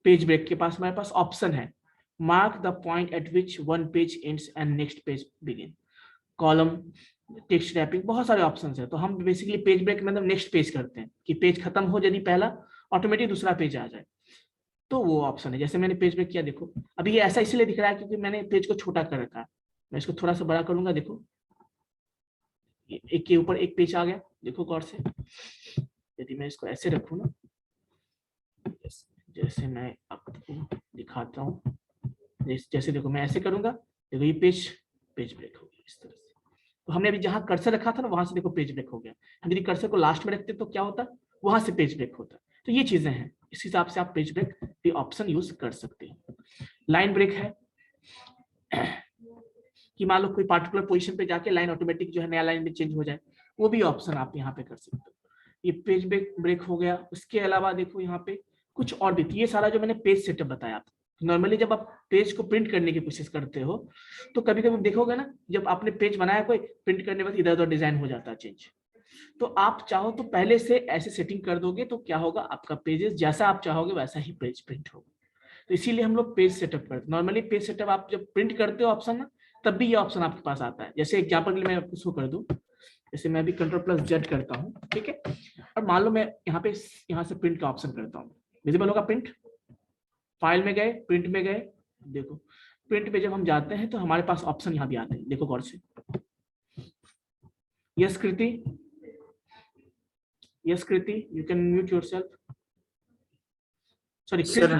पेज ब्रेक के पास हमारे पास ऑप्शन है, mark the point at which one page ends and next page begin. Column text wrapping, बहुत सारे ऑप्शन है। तो हम बेसिकली पेज ब्रेक मतलब नेक्स्ट पेज करते हैं कि पेज खत्म हो, यदि पहला ऑटोमेटिक दूसरा पेज आ जाए, तो वो ऑप्शन है। जैसे मैंने पेज ब्रेक किया, देखो अभी ये ऐसा इसलिए दिख रहा है क्योंकि मैंने पेज को छोटा कर रखा है। मैं इसको थोड़ा सा बड़ा करूंगा, देखो एक के ऊपर एक पेज आ गया, देखो गौर से। यदि मैं इसको ऐसे रखूँ ना, जैसे मैं आपको दिखाता हूँ, जैसे देखो मैं ऐसे करूंगा, देखो ये पेज ब्रेक हो गया इस तरह से। तो हमने अभी जहां कर्सर रखा था ना, वहां से देखो पेज ब्रेक हो गया। हम यदि कर्सर को लास्ट में रखते तो क्या होता, वहां से पेज ब्रेक होता। तो ये चीजें हैं, इस हिसाब से आप पेज ब्रेक भी ऑप्शन यूज कर सकते हैं। लाइन ब्रेक है कि मान लो कोई पार्टिकुलर पोजीशन पे जाके लाइन ऑटोमेटिक जो है नया लाइन में चेंज हो जाए, वो भी ऑप्शन आप यहाँ पे कर सकते हो। ये पेज ब्रेक हो गया। उसके अलावा देखो यहाँ पे कुछ और भी, ये सारा जो मैंने पेज सेटअप बताया आपको। नॉर्मली जब आप पेज को प्रिंट करने की कोशिश करते हो तो कभी कभी देखोगे ना, जब आपने पेज बनाया कोई, प्रिंट करने बाद इधर उधर डिजाइन हो जाता है चेंज। तो आप चाहो तो पहले से ऐसे सेटिंग कर दोगे तो क्या होगा, आपका पेजेस जैसा आप चाहोगे वैसा ही पेज प्रिंट होगा। तो इसीलिए हम लोग पेज सेटअप करते हैं। नॉर्मली पेज सेटअप आप जब प्रिंट करते हो ऑप्शन ना, तब भी ये ऑप्शन आपके पास आता है। जैसे एग्जाम्पल के लिए मैं आपको शो कर दूं, जैसे मैं अभी Ctrl+Z करता हूँ, ठीक है, और मान लो मैं यहाँ से प्रिंट का ऑप्शन करता हूँ, विजिबल होगा प्रिंट। फाइल में गए, प्रिंट में गए, देखो प्रिंट पे जब हम जाते हैं तो हमारे पास ऑप्शन यहाँ भी आते हैं, देखो गौर से। Yes Kriti, yes Kriti, you can mute yourself. Sorry sir,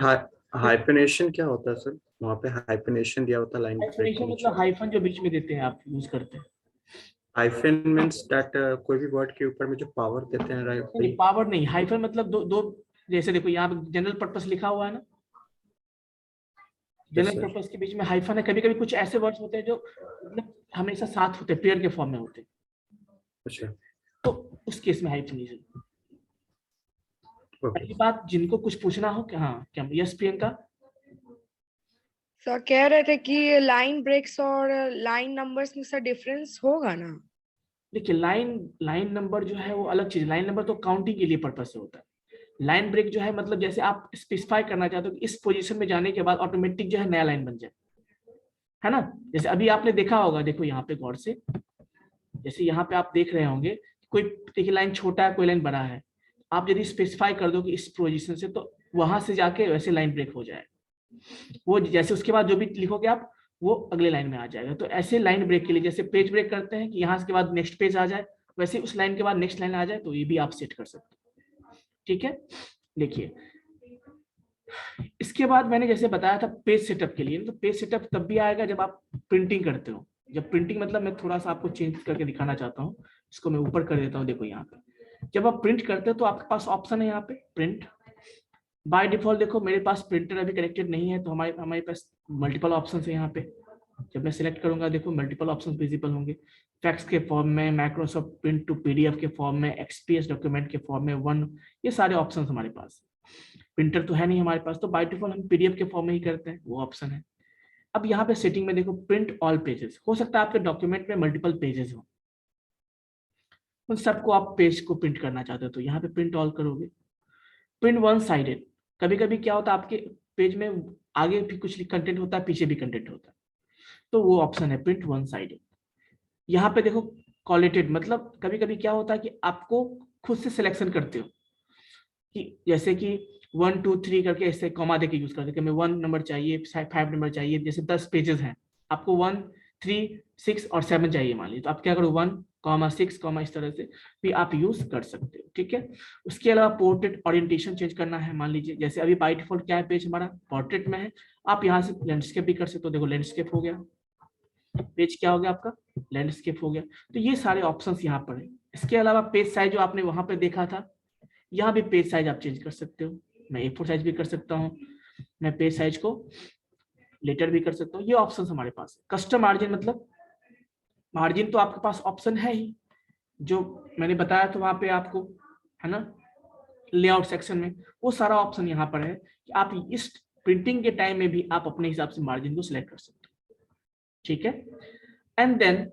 हाइफेनेशन क्या होता है सर? वहाँ पे हाइफेनेशन दिया होता है लाइन ब्रेक हाइफेनेशन के नीचे। मतलब हाइफन जो बीच में देते हैं आप यूज करते हैं। हाइफन मींस दैट कोई भी वर्ड के ऊपर में जो पावर देते हैं, राइट? नहीं, पावर नहीं, हाइफन मतलब दो जैसे देखो यहाँ पे जनरल पर्पस लिखा हुआ है ना, जनरल पर्पस के बीच में हाइफन है। कभी कभी कुछ ऐसे वर्ड्स होते हैं जो मतलब हमेशा साथ होते हैं, पेयर के फॉर्म में होते हैं, अच्छा, तो उस केस में हाइफनेशन। पहली बात, जिनको कुछ पूछना हो क्या, हाँ क्या, यस प्रियंका। सर कह रहे थे कि लाइन ब्रेक्स और लाइन नंबर्स में सर डिफरेंस होगा ना? देखिए लाइन नंबर जो है वो अलग चीज, लाइन नंबर तो काउंटिंग के लिए पर्पस से होता है। लाइन ब्रेक जो है मतलब जैसे आप स्पेसिफाई करना चाहते हो कि इस पोजीशन में जाने के बाद ऑटोमेटिक जो है नया लाइन बन जाए, है ना। जैसे अभी आपने देखा होगा, देखो यहाँ पे गौर से, जैसे यहाँ पे आप देख रहे होंगे कोई, देखिए लाइन छोटा है, कोई लाइन बड़ा है, आप यदि स्पेसिफाई कर दो कि इस पोजीशन से, तो वहां से जाके वैसे लाइन ब्रेक हो जाए। वो जैसे उसके बाद जो भी लिखोगे आप, वो अगले लाइन में आ जाएगा। तो ऐसे लाइन ब्रेक के लिए जैसे पेज ब्रेक करते हैं कि यहाँ के बाद नेक्स्ट पेज आ जाए, वैसे उस लाइन के बाद नेक्स्ट लाइन आ जाए, तो ये भी आप सेट कर सकते हो, ठीक है। देखिए इसके बाद मैंने जैसे बताया था पेज सेटअप के लिए, तो पेज सेटअप तब भी आएगा जब आप प्रिंटिंग करते हो। जब प्रिंटिंग मतलब मैं थोड़ा सा आपको चेंज करके दिखाना चाहता हूँ, इसको मैं ऊपर कर देता हूँ। देखो यहाँ पे जब आप प्रिंट करते हो तो आपके पास ऑप्शन है यहाँ पे प्रिंट। बाय डिफॉल्ट देखो मेरे पास प्रिंटर अभी कनेक्टेड नहीं है, तो हमारे पास मल्टीपल ऑप्शन है यहाँ पे। जब मैं सिलेक्ट करूंगा देखो मल्टीपल ऑप्शन विजिबल होंगे, फैक्स के फॉर्म में, माइक्रोसॉफ्ट प्रिंट टू पीडीएफ के फॉर्म में, एक्सपीएस डॉक्यूमेंट के फॉर्म में, वन, ये सारे ऑप्शन हमारे पास। प्रिंटर तो है नहीं हमारे पास, तो बाय डिफॉल्ट हम पीडीएफ के फॉर्म में ही करते हैं, वो ऑप्शन है। अब यहाँ पे सेटिंग में देखो प्रिंट ऑल पेजेस, हो सकता है आपके डॉक्यूमेंट में मल्टीपल पेजेस हो, उन सबको आप पेज को प्रिंट करना चाहते हो तो यहाँ पे प्रिंट ऑल करोगे। प्रिंट वन साइडेड, कभी कभी क्या होता है आपके पेज में आगे भी कुछ कंटेंट होता है, पीछे भी कंटेंट होता है, तो वो ऑप्शन है प्रिंट वन साइडेड। यहाँ पे देखो कॉलेटेड, मतलब कभी कभी क्या होता है कि आपको खुद से सिलेक्शन करते हो कि जैसे कि 1 2 3 करके ऐसे कॉमा देके यूज करते, कि हमें 1 नंबर चाहिए, 5 नंबर चाहिए, जैसे 10 पेजेस हैं, आपको 1 3 6 और 7 चाहिए मान लीजिए, तो आप क्या करो 1 6 इस तरह से भी आप यूज कर सकते हो, ठीक है। उसके अलावा पोर्ट्रेट ओरिएंटेशन चेंज करना है, मान लीजिए जैसे अभी बाय डिफॉल्ट क्या है, पेज हमारा पोर्ट्रेट में है, आप यहाँ से लैंडस्केप भी कर सकते हो। देखो लैंडस्केप हो गया, पेज क्या हो गया आपका, लैंडस्केप हो गया। तो ये सारे ऑप्शंस यहाँ पर है। इसके अलावा पेज साइज जो आपने वहां पे देखा था, यहाँ भी पेज साइज आप चेंज कर सकते हो। मैं A4 साइज भी कर सकता हूँ, मैं पेज साइज को लेटर भी कर सकता हूँ, ये ऑप्शंस हमारे पास है। कस्टम मार्जिन, मतलब मार्जिन तो आपके पास ऑप्शन है ही, जो मैंने बताया था वहां पे आपको, है ना, लेआउट सेक्शन में, वो सारा ऑप्शन यहाँ पर है कि आप इस प्रिंटिंग के टाइम में भी आप अपने हिसाब से मार्जिन को सिलेक्ट कर सकते हो, ठीक है। एंड देन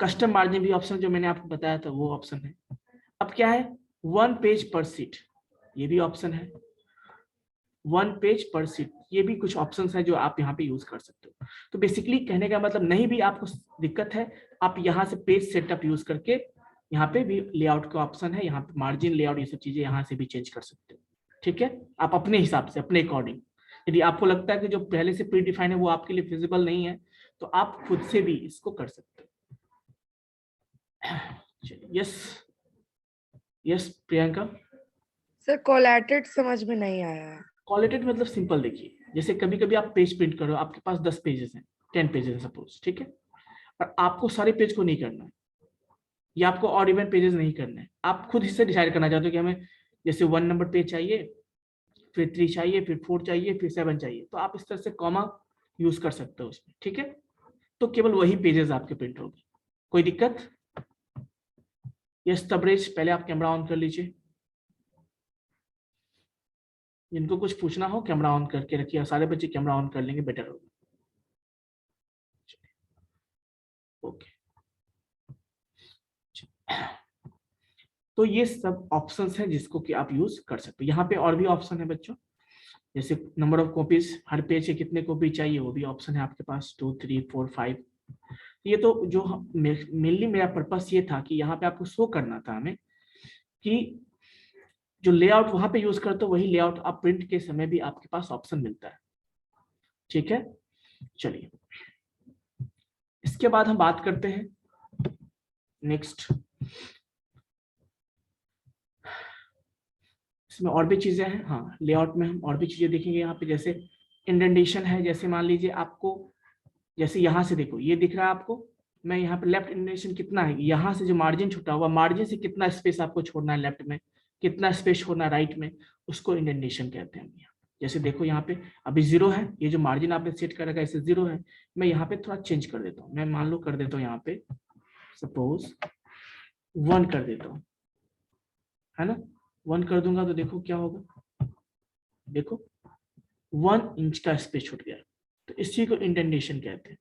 कस्टम मार्जिन भी ऑप्शन जो मैंने आपको बताया था वो ऑप्शन है। अब क्या है, 1 पेज पर सीट, ये भी ऑप्शन है। 1 पेज पर सीट, ये भी कुछ ऑप्शंस हैं जो आप यहाँ पे यूज कर सकते हो। तो बेसिकली कहने का मतलब, नहीं भी आपको दिक्कत है आप यहाँ से पेज सेटअप यूज करके यहाँ पे भी लेआउट का ऑप्शन है, यहाँ पे मार्जिन लेआउट ये सब चीजें यहाँ से भी चेंज कर सकते हो। ठीक है, आप अपने हिसाब से अपने अकॉर्डिंग, यदि आपको लगता है कि जो पहले से प्री डिफाइन है वो आपके लिए फिजिबल नहीं है तो आप खुद से भी इसको कर सकते हो। Yes yes Priyanka. सर कोलैटेड समझ में नहीं आया है। कोलेटेड मतलब सिंपल, देखिए जैसे कभी कभी आप पेज प्रिंट करो, आपके पास 10 पेजेस हैं, 10 पेजेस हैं सपोज, ठीक है, और आपको सारे पेज को नहीं करना है या आपको ऑड इवन पेजेस नहीं करना है, आप खुद इससे डिसाइड करना चाहते हो कि हमें जैसे 1 नंबर पेज चाहिए, फिर 3 चाहिए, फिर 4 चाहिए, फिर 7 चाहिए, तो आप इस तरह से कॉमा यूज कर सकते हो उसमें। ठीक है, तो केवल वही पेजेस आपके प्रिंट होगी। कोई दिक्कत? यस तबरेज, पहले आप कैमरा ऑन कर लीजिए। जिनको कुछ पूछना हो कैमरा ऑन करके रखिए, सारे बच्चे कैमरा ऑन कर लेंगे, बेटर होगा। ओके, तो ये सब ऑप्शंस हैं जिसको कि आप यूज कर सकते हो। यहाँ पे और भी ऑप्शन है बच्चों, जैसे number of copies, her page से कितने कॉपी चाहिए वो भी ऑप्शन है आपके पास, 2 3 4 5। ये तो जो मेनली मेरा पर्पस ये था कि यहाँ पे आपको शो करना था हमें कि जो लेआउट वहां पे यूज करते हो वही लेआउट आप प्रिंट के समय भी आपके पास ऑप्शन मिलता है। ठीक है, चलिए इसके बाद हम बात करते हैं नेक्स्ट, इसमें और भी चीजें हैं। हाँ, लेआउट में हम और भी चीजें देखेंगे यहाँ पे, जैसे इंडेंटेशन है। जैसे मान लीजिए आपको, जैसे यहाँ से देखो ये दिख रहा है आपको, मैं यहाँ पे लेफ्ट इंडेंटेशन कितना है, यहाँ से जो मार्जिन छुटा हुआ, मार्जिन से कितना स्पेस आपको छोड़ना है लेफ्ट में, कितना स्पेस छोड़ना है राइट में, उसको इंडेंटेशन कहते हैं। यहाँ जैसे देखो यहाँ पे अभी 0 है, ये जो मार्जिन आपने सेट कर रखा है इसे 0 है, मैं यहाँ पे थोड़ा चेंज कर देता हूँ, मैं मान लो कर देता हूँ यहाँ पे सपोज 1 कर देता हूँ, है ना। 1 कर दूंगा तो देखो क्या होगा, देखो 1 इंच का स्पेस छूट गया, तो इसी को इंडेंटेशन कहते हैं।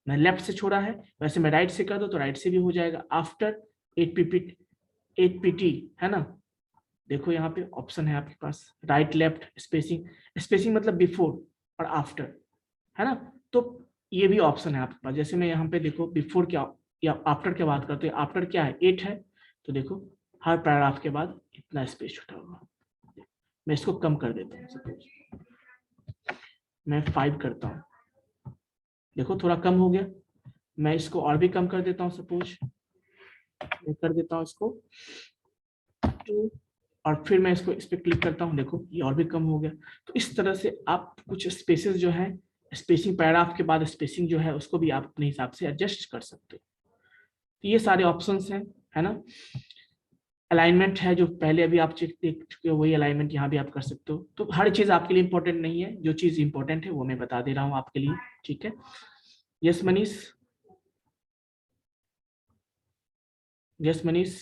मैं लेफ्ट से छोड़ा है, वैसे मैं राइट से कर दो तो राइट से भी हो जाएगा। आफ्टर 8 pt है ना, देखो यहाँ पे ऑप्शन है आपके पास, राइट लेफ्ट स्पेसिंग, स्पेसिंग मतलब बिफोर और आफ्टर, है ना, तो ये भी ऑप्शन है आपके पास। जैसे मैं यहाँ पे देखो बिफोर क्या या आफ्टर क्या बात करते हैं, आफ्टर क्या है 8 है, तो देखो हर पैराग्राफ के बाद इतना स्पेस छूटा हुआ, मैं इसको कम कर देता हूँ, सपोज मैं 5 करता हूँ, देखो थोड़ा कम हो गया। मैं इसको और भी कम कर देता हूँ, सपोज मैं कर देता हूँ इसको 2, और फिर मैं इसको इस पर क्लिक करता हूँ, देखो ये और भी कम हो गया। तो इस तरह से आप कुछ स्पेसेस जो है, स्पेसिंग पैराग्राफ के बाद स्पेसिंग जो है उसको भी आप अपने हिसाब से एडजस्ट कर सकते हो। तो ये सारे ऑप्शंस हैं, है ना। अलाइनमेंट है, जो पहले अभी आप चेक देख चुके हो वही अलाइनमेंट यहाँ भी आप कर सकते हो। तो हर चीज आपके लिए इंपॉर्टेंट नहीं है, जो चीज इंपॉर्टेंट है वो मैं बता दे रहा हूँ आपके लिए। ठीक है, yes Manish, yes Manish.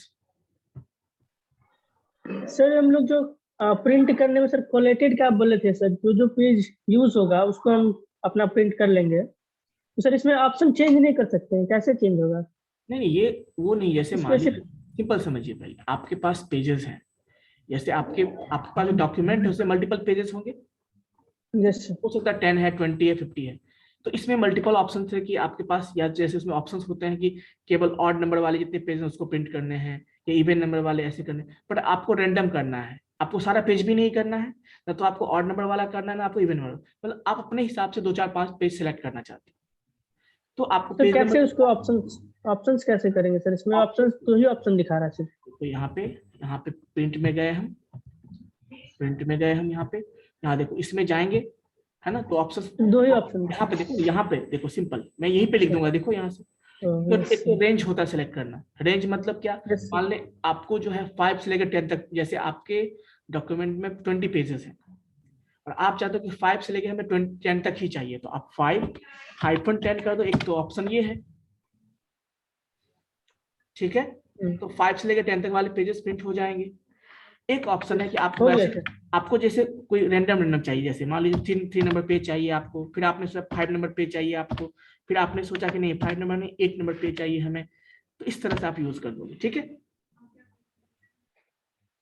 Sir हम लोग जो प्रिंट करने में सर कोलेटेड का आप बोले थे सर, जो पेज यूज होगा उसको हम अपना प्रिंट कर लेंगे, तो सर इसमें ऑप्शन चेंज नहीं कर सकते हैं, कैसे चेंज होगा? नहीं ये वो नहीं, जैसे मान लीजिए Specific- सिंपल समझिए पहले, आपके पास पेजेस हैं, जैसे आपके पास जो डॉक्यूमेंट है उसमें मल्टीपल पेजेस होंगे, यस हो सकता है 10 है, 20 है, 50 है, तो इसमें मल्टीपल ऑप्शन है कि आपके पास, या जैसे उसमें ऑप्शंस होते हैं कि केवल ऑड नंबर वाले जितने पेज हैं उसको प्रिंट करने हैं, या इवन नंबर वाले ऐसे करने, बट आपको रैंडम करना है, आपको सारा पेज भी नहीं करना है ना, तो आपको ऑड नंबर वाला करना है ना आपको इवन नंबर, मतलब आप अपने हिसाब से 2 4 5 पेज सेलेक्ट करना चाहते हैं, तो आपको तो पेज कैसे नंबर, उसको ऑप्शंस कैसे करेंगे सर? इसमें ऑप्शंस तो ही ऑप्शन दिखा रहा है सर। तो यहाँ पे प्रिंट में गए हम, प्रिंट में गए हम, यहाँ पे, यहाँ देखो इसमें जाएंगे, है ना, तो ऑप्शन 2 ही ऑप्शन यहाँ पे देखो, यहाँ पे देखो सिंपल, मैं यहीं पे लिख दूंगा, देखो यहाँ से। तो एक तो रेंज होता है सेलेक्ट करना, रेंज मतलब क्या, Yes, मान ले आपको जो है 5 से लेकर 10 तक, जैसे आपके डॉक्यूमेंट में 20 पेजेस हैं और आप चाहते हो कि 5 से लेकर हमें 10 तक ही चाहिए, तो आप 5-10 कर दो, एक तो ऑप्शन ये है। ठीक है, तो 5 से लेकर 10 तक वाले पेजेस प्रिंट हो जाएंगे। एक ऑप्शन है कि आपको हो गया वैसे, सर। आपको जैसे कोई रैंडम चाहिए, जैसे मान लीजिए 3 नंबर पेज चाहिए आपको, फिर आपने सोचा 5 नंबर पेज चाहिए आपको, फिर आपने सोचा कि नहीं 5 नंबर नहीं 8 नंबर पेज चाहिए हमें, तो इस तरह से आप यूज कर लोगे। ठीक है,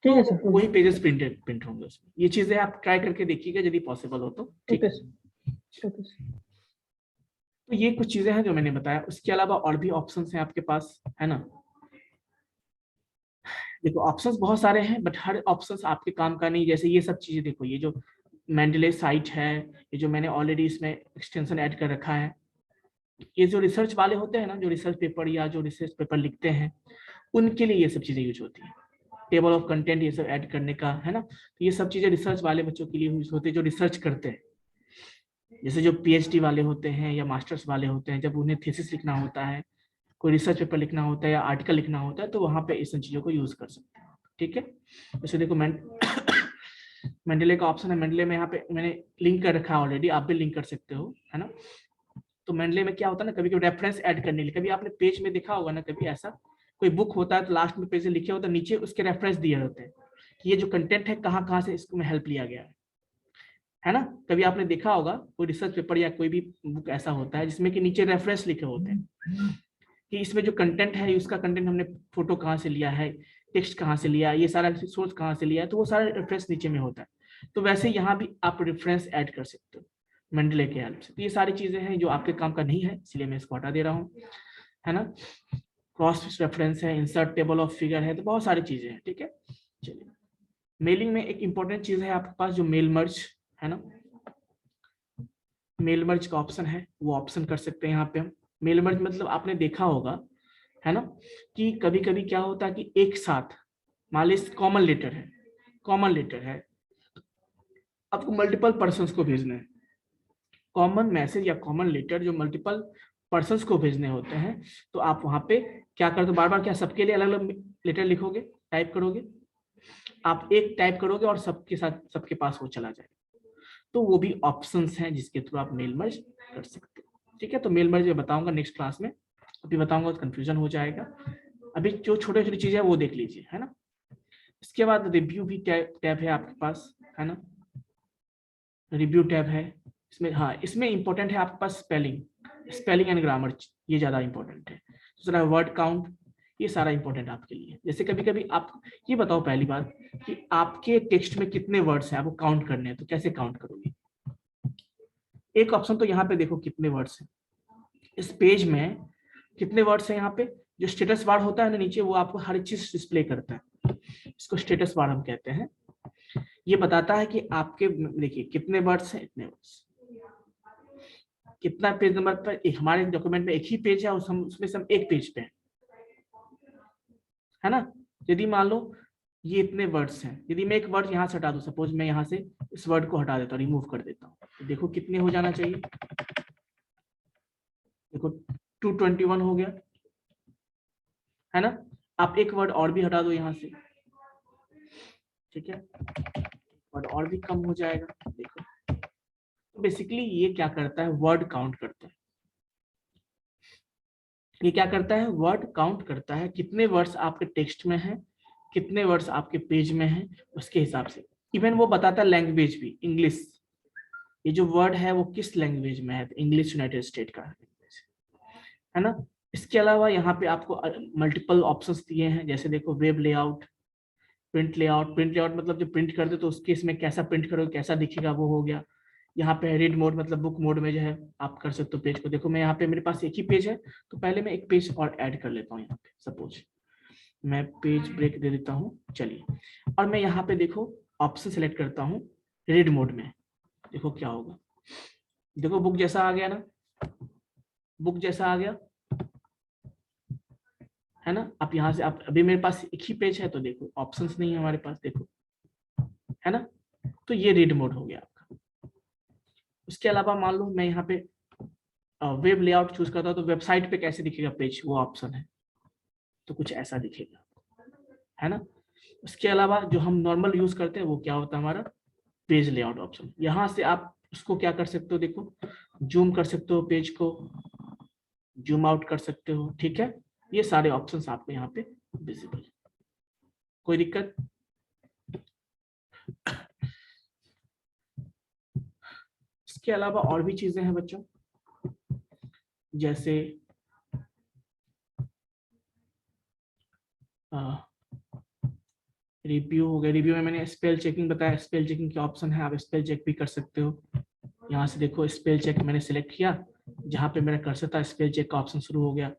ठीक है तो सर। वही पेजेस प्रिंट होंगे उसमें। ये चीजें आप ट्राई करके देखिएगा यदि पॉसिबल हो तो। ठीक ओके है, सर, ओके सर। तो ये कुछ चीजें हैं जो मैंने बताया। उसके अलावा और भी ऑप्शंस हैं आपके पास, है ना। देखो ऑप्शंस बहुत सारे हैं, बट हर ऑप्शंस आपके काम का नहीं। जैसे ये सब चीजें देखो, ये जो मेंडले साइट है, ये जो मैंने ऑलरेडी इसमें एक्सटेंशन ऐड कर रखा है, ये जो रिसर्च वाले होते हैं ना, जो रिसर्च पेपर या जो रिसर्च पेपर लिखते हैं, उनके लिए ये सब चीजें यूज होती है। टेबल ऑफ कंटेंट ये सब ऐड करने का, है ना। तो ये सब चीजें रिसर्च वाले बच्चों के लिए यूज होते हैं, जो रिसर्च करते हैं। जैसे जो पीएचडी वाले होते हैं या मास्टर्स वाले होते हैं, जब उन्हें थीसिस लिखना होता है, कोई रिसर्च पेपर लिखना होता है या आर्टिकल लिखना होता है, तो वहां पे इस चीजों को यूज कर सकते हैं। ठीक है, जैसे देखो मेंडले का ऑप्शन है। मेंडले में यहाँ पे मैंने लिंक कर रखा है ऑलरेडी, आप भी लिंक कर सकते हो, है ना। तो मेंडले में क्या होता है ना, कभी कभी रेफरेंस ऐड करने के लिए, कभी आपने पेज में देखा होगा ना, कभी ऐसा कोई बुक होता है तो लास्ट में पेज में लिखे होता है, नीचे उसके रेफरेंस दिए होते हैं कि ये जो कंटेंट है कहाँ कहाँ से इसको में हेल्प लिया गया है ना। कभी आपने देखा होगा कोई रिसर्च पेपर या कोई भी बुक ऐसा होता है जिसमें कि नीचे रेफरेंस लिखे होते हैं कि इसमें जो कंटेंट है, उसका कंटेंट हमने फोटो कहाँ से लिया है, टेक्स्ट कहाँ से लिया, ये सारा सोर्स कहाँ से लिया है, तो वो सारा रेफरेंस नीचे में होता है। तो वैसे यहाँ भी आप रेफरेंस ऐड कर सकते हो मेंडले के हेल्प से। तो ये सारी चीजें हैं जो आपके काम का नहीं है, इसलिए मैं इसको हटा दे रहा हूँ, है ना। क्रॉस रेफरेंस है, इंसर्ट टेबल ऑफ फिगर है, तो बहुत सारी चीजें हैं। ठीक है, चलिए। मेलिंग में एक इंपॉर्टेंट चीज है आपके पास, जो मेल मर्ज है ना। मेल मर्ज का ऑप्शन है, वो ऑप्शन कर सकते हैं यहाँ पे हम। मेल मर्ज मतलब आपने देखा होगा, है ना, कि कभी कभी क्या होता है कि एक साथ मान लीजिए कॉमन लेटर है, आपको मल्टीपल पर्सन्स को भेजना है। कॉमन मैसेज या कॉमन लेटर जो मल्टीपल पर्सन्स को भेजने होते हैं, तो आप वहां पे क्या करते हो, बार बार क्या सबके लिए अलग अलग लेटर लिखोगे, टाइप करोगे। आप एक टाइप करोगे और सबके साथ सबके पास वो चला जाएगा। तो वो भी ऑप्शंस हैं जिसके थ्रू आप मेल मर्ज कर सकते हो। ठीक है, तो मेल मर्ज मैं बताऊंगा नेक्स्ट क्लास में, अभी बताऊंगा तो कंफ्यूजन हो जाएगा। अभी जो छोटी छोटी चीजें हैं वो देख लीजिए, है ना। इसके बाद रिव्यू भी टैब है आपके पास, है ना। रिव्यू टैब है इसमें। हाँ, इसमें इंपॉर्टेंट है आपके पास स्पेलिंग एंड ग्रामर, ये ज्यादा इंपॉर्टेंट है। दूसरा वर्ड काउंट, ये सारा इंपॉर्टेंट आपके लिए। जैसे कभी कभी आप ये बताओ पहली बात कि आपके टेक्स्ट में कितने वर्ड्स हैं, आपको काउंट करने हैं, तो कैसे काउंट करोगे। एक ऑप्शन तो यहाँ पे देखो कितने वर्ड्स हैं, इस पेज में कितने वर्ड्स हैं। यहाँ पे जो स्टेटस बार होता है ना नीचे, वो आपको हर चीज डिस्प्ले करता है, इसको स्टेटस बार हम कहते हैं। ये बताता है कि आपके देखिए कितने वर्ड्स हैं, इतने वर्ड्स, कितना पेज नंबर पर। एक हमारे डॉक्यूमेंट में एक ही पेज है और उसमें से हम एक पेज पे है ना। यदि मान लो ये इतने वर्ड्स हैं, यदि मैं एक वर्ड यहाँ से हटा दूं, सपोज मैं यहाँ से इस वर्ड को हटा देता हूँ, रिमूव कर देता हूँ, तो देखो कितने हो जाना चाहिए। देखो 221 हो गया, है ना। आप एक वर्ड और भी हटा दो यहाँ से, ठीक है, वर्ड और भी कम हो जाएगा। देखो, तो बेसिकली ये क्या करता है, वर्ड काउंट करता है। ये क्या करता है, वर्ड काउंट करता है, कितने वर्ड्स आपके टेक्स्ट में हैं, कितने वर्ड्स आपके पेज में हैं, उसके हिसाब से। इवन वो बताता है लैंग्वेज भी, इंग्लिश, ये जो वर्ड है वो किस लैंग्वेज में है, तो इंग्लिश यूनाइटेड स्टेट का है ना। इसके अलावा यहाँ पे आपको मल्टीपल ऑप्शंस दिए हैं, जैसे देखो web layout, print layout. Print layout मतलब जो प्रिंट कर दे तो उसके इसमें कैसा प्रिंट करोगे, कैसा दिखेगा, वो हो गया। यहाँ पे रीड मोड मतलब बुक मोड में जो है आप कर सकते हो पेज को। देखो मैं यहाँ पे मेरे पास एक ही पेज है, तो पहले मैं एक पेज और ऐड कर लेता हूँ। यहाँ पे सपोज मैं पेज ब्रेक दे देता हूँ, चलिए, और मैं यहाँ पे देखो ऑप्शन सेलेक्ट करता हूँ रीड मोड में। देखो क्या होगा, देखो बुक जैसा आ गया ना, बुक जैसा आ गया, है ना। आप यहाँ से, आप अभी मेरे पास एक ही पेज है तो देखो ऑप्शंस नहीं है हमारे पास, देखो, है ना। तो ये रीड मोड हो गया आपका। उसके अलावा मान लो मैं यहाँ पे वेब लेआउट चूज करता हूँ, तो वेबसाइट पे कैसे दिखेगा पेज, वो ऑप्शन है, तो कुछ ऐसा दिखेगा, है ना। उसके अलावा जो हम नॉर्मल यूज करते हैं वो क्या होता है, हमारा पेज लेआउट ऑप्शन। यहाँ से आप उसको क्या कर सकते हो, देखो जूम कर सकते हो, पेज को जूम आउट कर सकते हो, ठीक है। ये सारे ऑप्शंस आपको यहाँ पे विजिबल है, कोई दिक्कत। इसके अलावा और भी चीजें हैं बच्चों, जैसे रिव्यू हो गया। रिव्यू में मैंने स्पेल चेकिंग बताया, स्पेल चेकिंग के ऑप्शन है, आप स्पेल चेक भी कर सकते हो। यहाँ से देखो स्पेल चेक मैंने सिलेक्ट किया, जहाँ पे मेरा कर्सर था स्पेल चेक का ऑप्शन शुरू हो गया,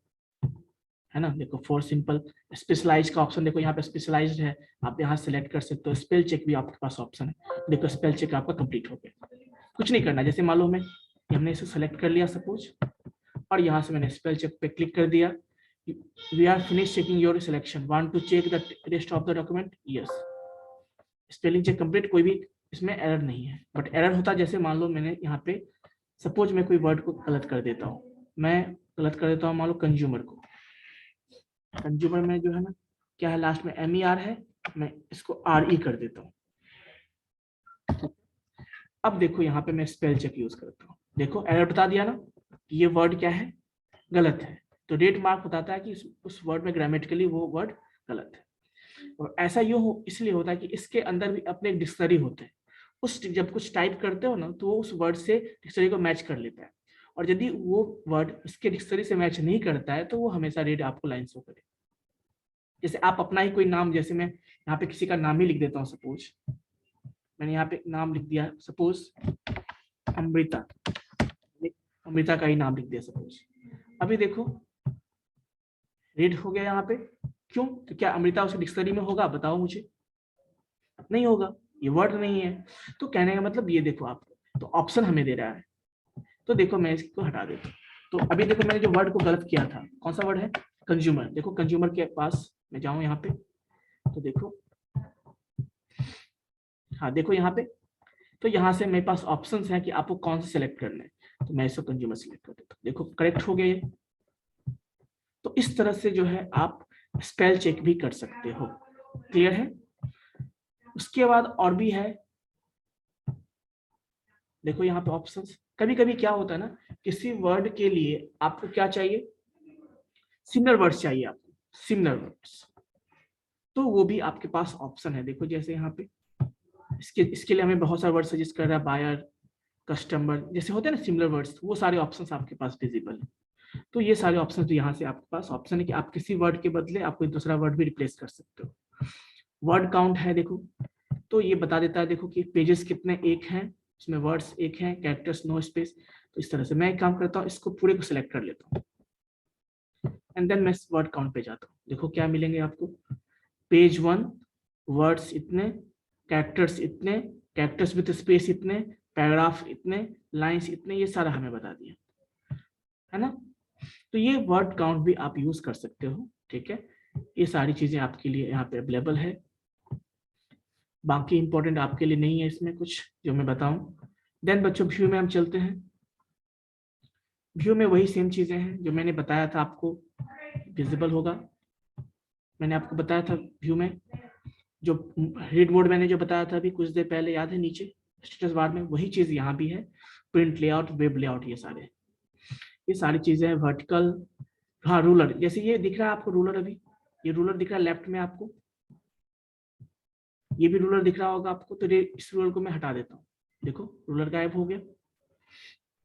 है ना। देखो फॉर सिंपल स्पेशलाइज का ऑप्शन, देखो यहाँ पे स्पेशलाइज्ड है, आप यहाँ सेलेक्ट कर सकते हो। स्पेल चेक भी आपके पास ऑप्शन है, देखो स्पेल चेक आपका कंप्लीट हो गया। कुछ नहीं करना, जैसे मान लो हमने इसे सेलेक्ट कर लिया सपोज, और यहाँ से मैंने स्पेल चेक पे क्लिक कर दिया। We are finish checking your selection, want to check the rest of the document, yes. Spelling check complete, कोई भी इसमें एरर नहीं है। बट एरर होता जैसे मान लो मैंने यहाँ पे सपोज मैं कोई वर्ड को गलत कर देता हूँ, मैं गलत कर देता हूँ मान लो कंज्यूमर को। कंज्यूमर में जो है ना क्या है, लास्ट में MER है, मैं इसको RE कर देता हूँ। अब देखो यहाँ पे मैं स्पेल चेक यूज करता हूँ, देखो एरर बता दिया ना कि ये वर्ड क्या है, गलत है। तो रेड मार्क बताता है कि उस वर्ड में ग्रामेटिकली वो वर्ड गलत है। और ऐसा इसलिए होता है कि इसके अंदर भी अपने डिक्शनरी होते हैं। जब कुछ टाइप करते हो ना तो वो उस वर्ड से डिक्शनरी को मैच कर लेता है, और यदि वो वर्ड इसके डिक्शनरी से मैच नहीं करता है तो वो हमेशा रेड आपको लाइन शो करे। जैसे आप अपना ही कोई नाम, जैसे मैं यहाँ पे किसी का नाम ही लिख देता हूँ, सपोज मैंने यहाँ पे नाम लिख दिया, सपोज अमृता, अमृता का ही नाम लिख दिया सपोज। अभी देखो रेड हो गया यहाँ पे, क्यों? तो क्या अमृता उसकी डिक्शनरी में होगा? बताओ मुझे, नहीं होगा, ये वर्ड नहीं है। तो कहने का मतलब ये देखो आप, तो ऑप्शन हमें दे रहा है। तो देखो मैं इसको हटा देता हूँ। तो अभी देखो मैंने जो वर्ड को गलत किया था, कौन सा वर्ड है? कंज्यूमर। देखो कंज्यूमर के पास मैं जाऊं यहाँ पे, तो देखो हाँ देखो यहाँ पे, तो यहाँ से मेरे पास ऑप्शंस हैं कि आपको कौन सा सिलेक्ट करना है। तो मैं इसको कंज्यूमर सिलेक्ट कर देता हूँ, देखो करेक्ट हो गया ये। तो इस तरह से जो है आप स्पेल चेक भी कर सकते हो। क्लियर है? उसके बाद और भी है, देखो यहाँ पे ऑप्शंस। कभी कभी क्या होता है ना, किसी वर्ड के लिए आपको क्या चाहिए, सिमिलर वर्ड्स चाहिए आपको, सिमिलर वर्ड्स, तो वो भी आपके पास ऑप्शन है। देखो जैसे यहाँ पे इसके लिए हमें बहुत सारे वर्ड सजेस्ट कर रहा है, बायर, कस्टमर, जैसे होते हैं ना सिमिलर वर्ड्स, वो सारे ऑप्शंस आपके पास विजिबल है। तो ये सारे ऑप्शंस यहाँ से आपके पास ऑप्शन है कि आप किसी वर्ड के बदले आप कोई दूसरा वर्ड भी रिप्लेस कर सकते हो। वर्ड काउंट है देखो, तो ये बता देता है देखो कि पेजेस कितने, एक हैं, इसमें वर्ड्स एक हैं, कैरेक्टर्स नो स्पेस। तो इस तरह से मैं एक काम करता हूँ, इसको पूरे को सिलेक्ट कर लेता हूँ एंड देन मैं वर्ड काउंट पे जाता हूँ। देखो क्या मिलेंगे आपको, पेज 1 वर्ड्स इतने, कैरेक्टर्स इतने, कैरेक्टर्स विद स्पेस इतने, पैराग्राफ इतने, लाइंस इतने, ये सारा हमें बता दिया है ना। तो ये वर्ड काउंट भी आप यूज कर सकते हो, ठीक है। ये सारी चीजें आपके लिए यहाँ पे अवेलेबल है, बाकी इंपॉर्टेंट आपके लिए नहीं है इसमें कुछ जो मैं बताऊं। देन बच्चों व्यू में हम चलते हैं। व्यू में वही सेम चीजें हैं जो मैंने बताया था आपको, विजिबल होगा। मैंने आपको बताया था व्यू में जो रीड मोड मैंने जो बताया था अभी कुछ देर पहले, याद है नीचे स्टेटस बार में, वही चीज यहाँ भी है। प्रिंट लेआउट, वेब लेआउट, ये सारी चीजें हैं। वर्टिकल, हाँ रूलर, जैसे ये दिख रहा है आपको रूलर, अभी ये रूलर दिख रहा है लेफ्ट में आपको, ये भी रूलर दिख रहा होगा आपको। तो इस रूलर को मैं हटा देता हूँ, देखो रूलर गायब हो गया,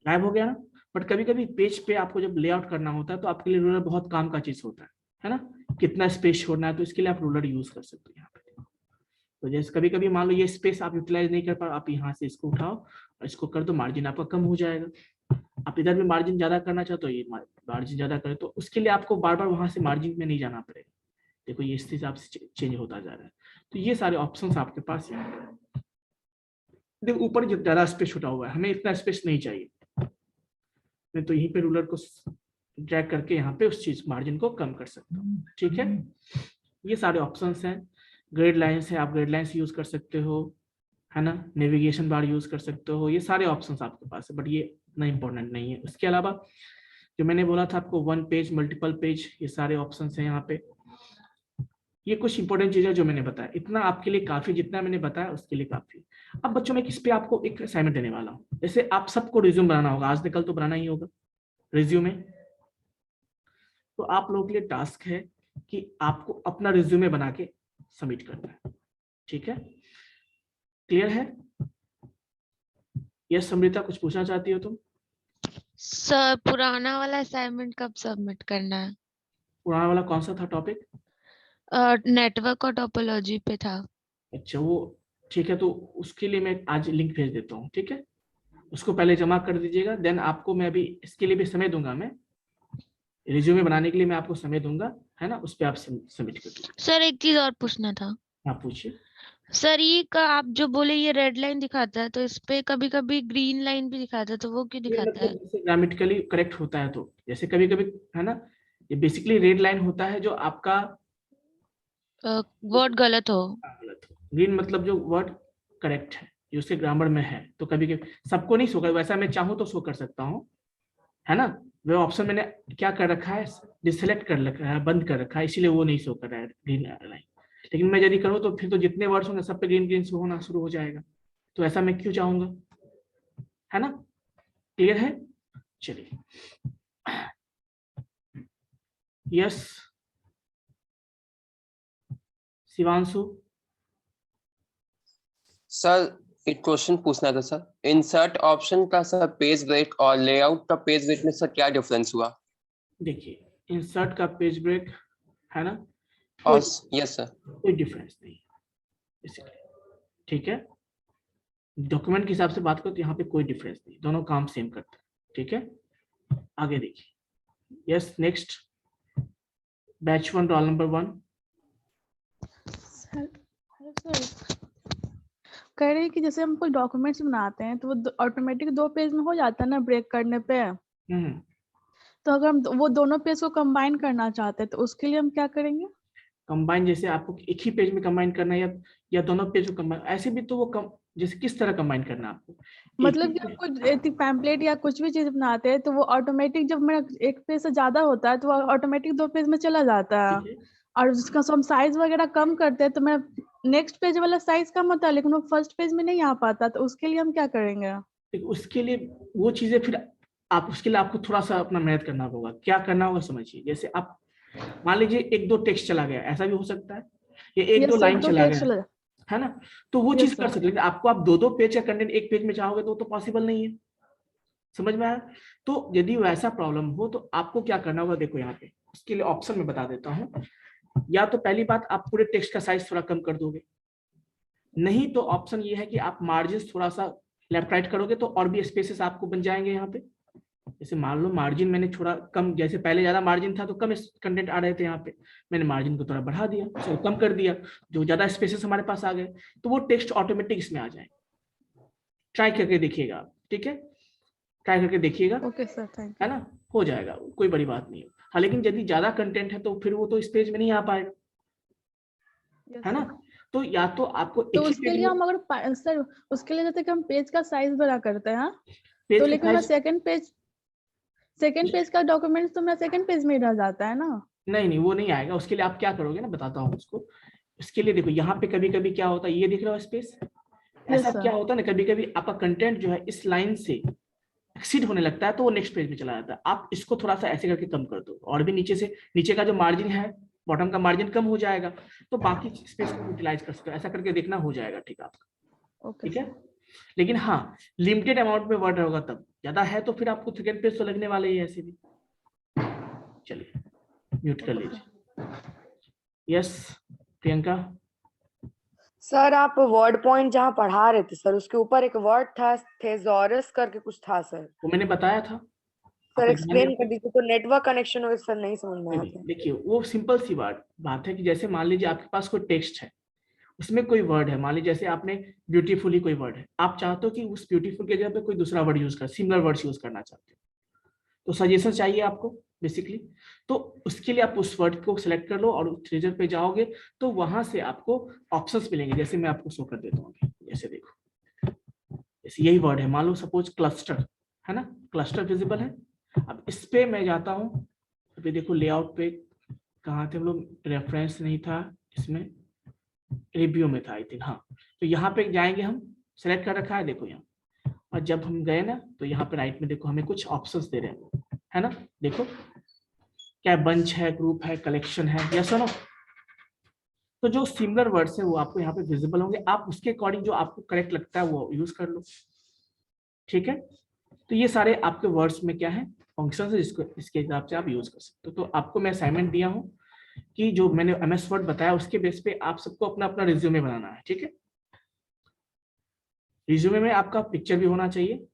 गायब हो गया ना। बट कभी कभी पेज पे आपको जब लेआउट करना होता है तो आपके लिए रूलर बहुत काम का चीज होता है ना, कितना स्पेस छोड़ना है, तो इसके लिए आप रूलर यूज कर सकते हो यहाँ पे। तो जैसे कभी कभी मान लो ये स्पेस आप यूटिलाइज नहीं कर पा, आप यहाँ से इसको उठाओ और इसको कर दो, मार्जिन आपका कम हो जाएगा। आप इधर भी मार्जिन ज्यादा करना चाहते हो, ये मार्जिन ज्यादा करे, तो उसके लिए आपको बार बार वहां से मार्जिन में नहीं जाना पड़ेगा। देखो ये इस हिसाब से चेंज होता जा रहा है। तो ये सारे ऑप्शंस आपके पास यहाँ पे। देखो ऊपर ज्यादा स्पेस छुटा हुआ है, हमें इतना स्पेस नहीं चाहिए, मैं तो यहीं पे रूलर को ड्रैग करके यहाँ पे उस चीज मार्जिन को कम कर सकता हूँ, ठीक है। ये सारे ऑप्शंस हैं। ग्रेड लाइंस है, आप ग्रेड लाइंस यूज कर सकते हो, है ना। नेविगेशन बार यूज कर सकते हो, ये सारे ऑप्शंस आपके पास है, बट ये इतना इंपॉर्टेंट नहीं है। उसके अलावा जो मैंने बोला था आपको, 1 पेज, मल्टीपल पेज, ये सारे ऑप्शंस हैं यहाँ पे। ये कुछ इंपॉर्टेंट चीजें जो मैंने बताया, इतना आपके लिए काफी, जितना मैंने बताया उसके लिए काफी। अब बच्चों में किस पे आपको एक असाइनमेंट देने वाला हूँ। जैसे आप सबको रिज्यूम बनाना होगा, आज से कल तो बनाना ही होगा रिज्यूमे। तो आप लोगों के लिए टास्क है कि आपको अपना रिज्यूमे बना के सबमिट करना है, ठीक है। क्लियर है? यस अमृता, कुछ पूछना चाहती हो तुम? सर पुराना वाला असाइनमेंट कब सबमिट करना है? पुराना वाला कौन सा था टॉपिक? नेटवर्क और टोपोलॉजी पे था। अच्छा वो ठीक है, तो उसके लिए मैं आज लिंक भेज देता हूँ, ठीक है। उसको पहले जमा कर दीजिएगा, देन आपको मैं अभी इसके लिए भी समय दूंगा, मैं रिज्यूमे बनाने के लिए मैं आपको समय दूंगा, है ना, उस पर आप सबमिट कर दीजिए। सर एक चीज और पूछना था। आप पूछिए। सर ये का आप जो बोले ये रेड लाइन दिखाता है, तो इस पे कभी कभी ग्रीन लाइन भी दिखाता है, तो वो क्यों ये दिखाता है? मतलब जैसे ग्रामेटिकली करेक्ट होता है, तो जैसे कभी कभी, है ना, ये बेसिकली रेड लाइन होता है जो आपका वर्ड गलत हो। गलत हो, ग्रीन मतलब जो वर्ड करेक्ट है, जो उसके ग्रामर में है। तो कभी कभी सबको नहीं शो कर, वैसा मैं चाहूँ तो शो कर सकता हूँ, है ना, वो ऑप्शन मैंने क्या कर रखा है, डिसलेक्ट कर रखा है, बंद कर रखा है, इसीलिए वो नहीं शो कर रहा है ग्रीन लाइन। लेकिन मैं यदि करूँ तो फिर तो जितने वर्ड्स होंगे सब पे ग्रीन ग्रीन शो होना शुरू हो जाएगा, तो ऐसा मैं क्यों चाहूंगा, है ना, क्लियर है? चलिए, यस शिवांशु। सर एक क्वेश्चन पूछना था सर, इंसर्ट ऑप्शन का सर पेज ब्रेक और लेआउट का पेज ब्रेक में सर क्या डिफरेंस हुआ? देखिए, इंसर्ट का पेज ब्रेक, है ना, और यस सर, कोई डिफरेंस नहीं इसलिए, ठीक है, डॉक्यूमेंट के हिसाब से बात करो तो यहाँ पे कोई डिफरेंस नहीं, दोनों काम सेम करते हैं, ठीक है। आगे देखिए, yes next, batch 1 roll number 1। Sir कह रहे हैं कि जैसे हम कोई डॉक्यूमेंट्स बनाते हैं तो वो ऑटोमेटिक 2 पेज में हो जाता है ना ब्रेक करने पे। तो अगर हम वो दोनों पेज को कंबाइन करना चाहते हैं तो उसके लिए हम क्या करेंगे? कंबाइन जैसे आपको एक ही पेज में कंबाइन करना है या दोनों पेज को कंबाइन, ऐसे भी तो वो जैसे किस तरह कंबाइन करना है आपको? मतलब जब कुछ पैम्पलेट या कुछ भी चीज बनाते हैं तो वो ऑटोमेटिक जब मेरा एक पेज से ज्यादा होता है तो वो ऑटोमेटिक 2 पेज में चला जाता है। और उसका हम साइज वगैरह कम करते हैं तो मेरा नेक्स्ट पेज वाला साइज कम होता है लेकिन वो फर्स्ट पेज में नहीं आ पाता, तो उसके लिए हम क्या करेंगे? उसके लिए वो चीजें फिर आप, उसके लिए आपको थोड़ा सा अपना मेहनत करना होगा। क्या करना होगा समझिए, जैसे आप मान लीजिए 1-2 टेक्स्ट चला गया, ऐसा भी हो सकता है, ये 1-2 लाइन चला गया, है ना, तो वो चीज कर सकते हैं। आपको आप 2-2 पेज का कंटेंट एक पेज में चाहोगे तो पॉसिबल नहीं है, समझ में आया? तो यदि वैसा प्रॉब्लम हो तो आपको क्या करना होगा, देखो यहाँ पे उसके लिए ऑप्शन में बता देता हूँ। या तो पहली बात, आप पूरे टेक्स्ट का साइज थोड़ा कम कर दोगे, नहीं तो ऑप्शन ये है कि आप मार्जिन थोड़ा सा लेफ्ट राइट करोगे तो और भी स्पेसेस आपको बन जाएंगे यहाँ पे। जैसे मान लो मार्जिन मैंने थोड़ा कम, जैसे पहले ज्यादा मार्जिन था तो कम कंटेंट आ रहे थे यहाँ पे, मैंने मार्जिन को थोड़ा बढ़ा दिया, सो कम कर दिया, जो ज्यादा स्पेसेस हमारे पास आ गए तो वो टेक्स्ट ऑटोमेटिक इसमें आ जाए। ट्राई करके देखिएगा आप, ठीक है, ट्राई करके देखिएगा, ओके सर, थैंक है ना, हो जाएगा, कोई बड़ी बात नहीं है। हाँ, लेकिन यदि ज्यादा कंटेंट है तो फिर वो तो इस पेज में नहीं आ पाएगा, यू। है ना। तो या तो आपको तो उसके लिए हम अगर सर उसके लिए जैसे कि हम पेज का साइज बड़ा करते हैं पेज तो का लेकिन मैं साइज सेकंड पेज का डॉक्यूमेंट तो मेरा सेकंड पेज में ही रह जाता है ना। नहीं, वो नहीं आएगा। उसके लिए आप क्या करोगे ना, बताता हूँ उसको। इसके लिए देखो यहाँ पे कभी कभी क्या होता है, ये दिख रहा है स्पेस, ऐसा क्या होता है ना, कभी कभी आपका कंटेंट जो है इस लाइन से एक्सीड होने लगता है तो वो नेक्स्ट पेज में चला जाता है। आप इसको थोड़ा सा ऐसे करके कम कर दो, और भी नीचे का जो मार्जिन है, बॉटम का मार्जिन कम हो जाएगा, तो बाकी स्पेस को यूटिलाइज कर सकते हो। ऐसा करके देखना, हो जाएगा ठीक आपका, ठीक है। लेकिन हाँ, लिमिटेड अमाउंट में वर्ड होगा तब, ज्यादा है तो फिर आपको सेकंड पेज तो लगने वाले ही है ऐसे भी। चलिए म्यूट कर लीजिए। यस प्रियंका। सर आप वर्ड पॉइंट जहाँ पढ़ा रहे थे सर, उसके ऊपर एक वर्ड था थेसॉरस करके कुछ था सर। वो मैंने बताया था सर एक्सप्लेन कर दीजिए, तो नेटवर्क कनेक्शन हो सर, नहीं समझ में आता। देखिए वो सिंपल सी बात है कि जैसे मान लीजिए आपके पास कोई टेक्स्ट है, उसमें कोई वर्ड है, मान लीजिए जैसे आपने ब्यूटीफुल ही कोई वर्ड है, आप चाहते हो कि उस ब्यूटीफुल के जगह पे कोई दूसरा वर्ड यूज कर, सिमिलर वर्ड्स यूज करना चाहते हो, तो सजेशन चाहिए आपको बेसिकली। तो उसके लिए आप उस वर्ड को सिलेक्ट कर लो और ट्रेजर पे जाओगे तो वहां से आपको ऑप्शंस मिलेंगे। जैसे मैं आपको शो कर देता हूँ, जैसे देखो, जैसे यही वर्ड है, मान लो सपोज क्लस्टर, है ना, क्लस्टर विजिबल है। अब इस पे मैं जाता हूँ, अभी देखो लेआउट पे कहाँ थे हम लोग, रेफरेंस नहीं था इसमें, रिव्यू में था आई थिंक, हाँ। तो यहाँ पे जाएंगे, हम सेलेक्ट कर रखा है देखो यहाँ, और जब हम गए ना तो यहाँ पे राइट में देखो हमें कुछ ऑप्शंस दे रहे हैं, है ना, देखो क्या बंच है, ग्रुप है, कलेक्शन है, यस और नो। तो जो सिमिलर वर्ड्स है वो आपको यहाँ पे विजिबल होंगे, आप उसके अकॉर्डिंग जो आपको करेक्ट लगता है वो यूज कर लो, ठीक है। तो ये सारे आपके वर्ड्स में क्या है, फंक्शंस है, जिसको इसके हिसाब से आप यूज कर सकते हो। तो आपको मैं असाइनमेंट दिया हूँ कि जो मैंने MS वर्ड बताया उसके बेस पे आप सबको अपना अपना रिज्यूमे बनाना है, ठीक है। रिज्यूमे में आपका पिक्चर भी होना चाहिए,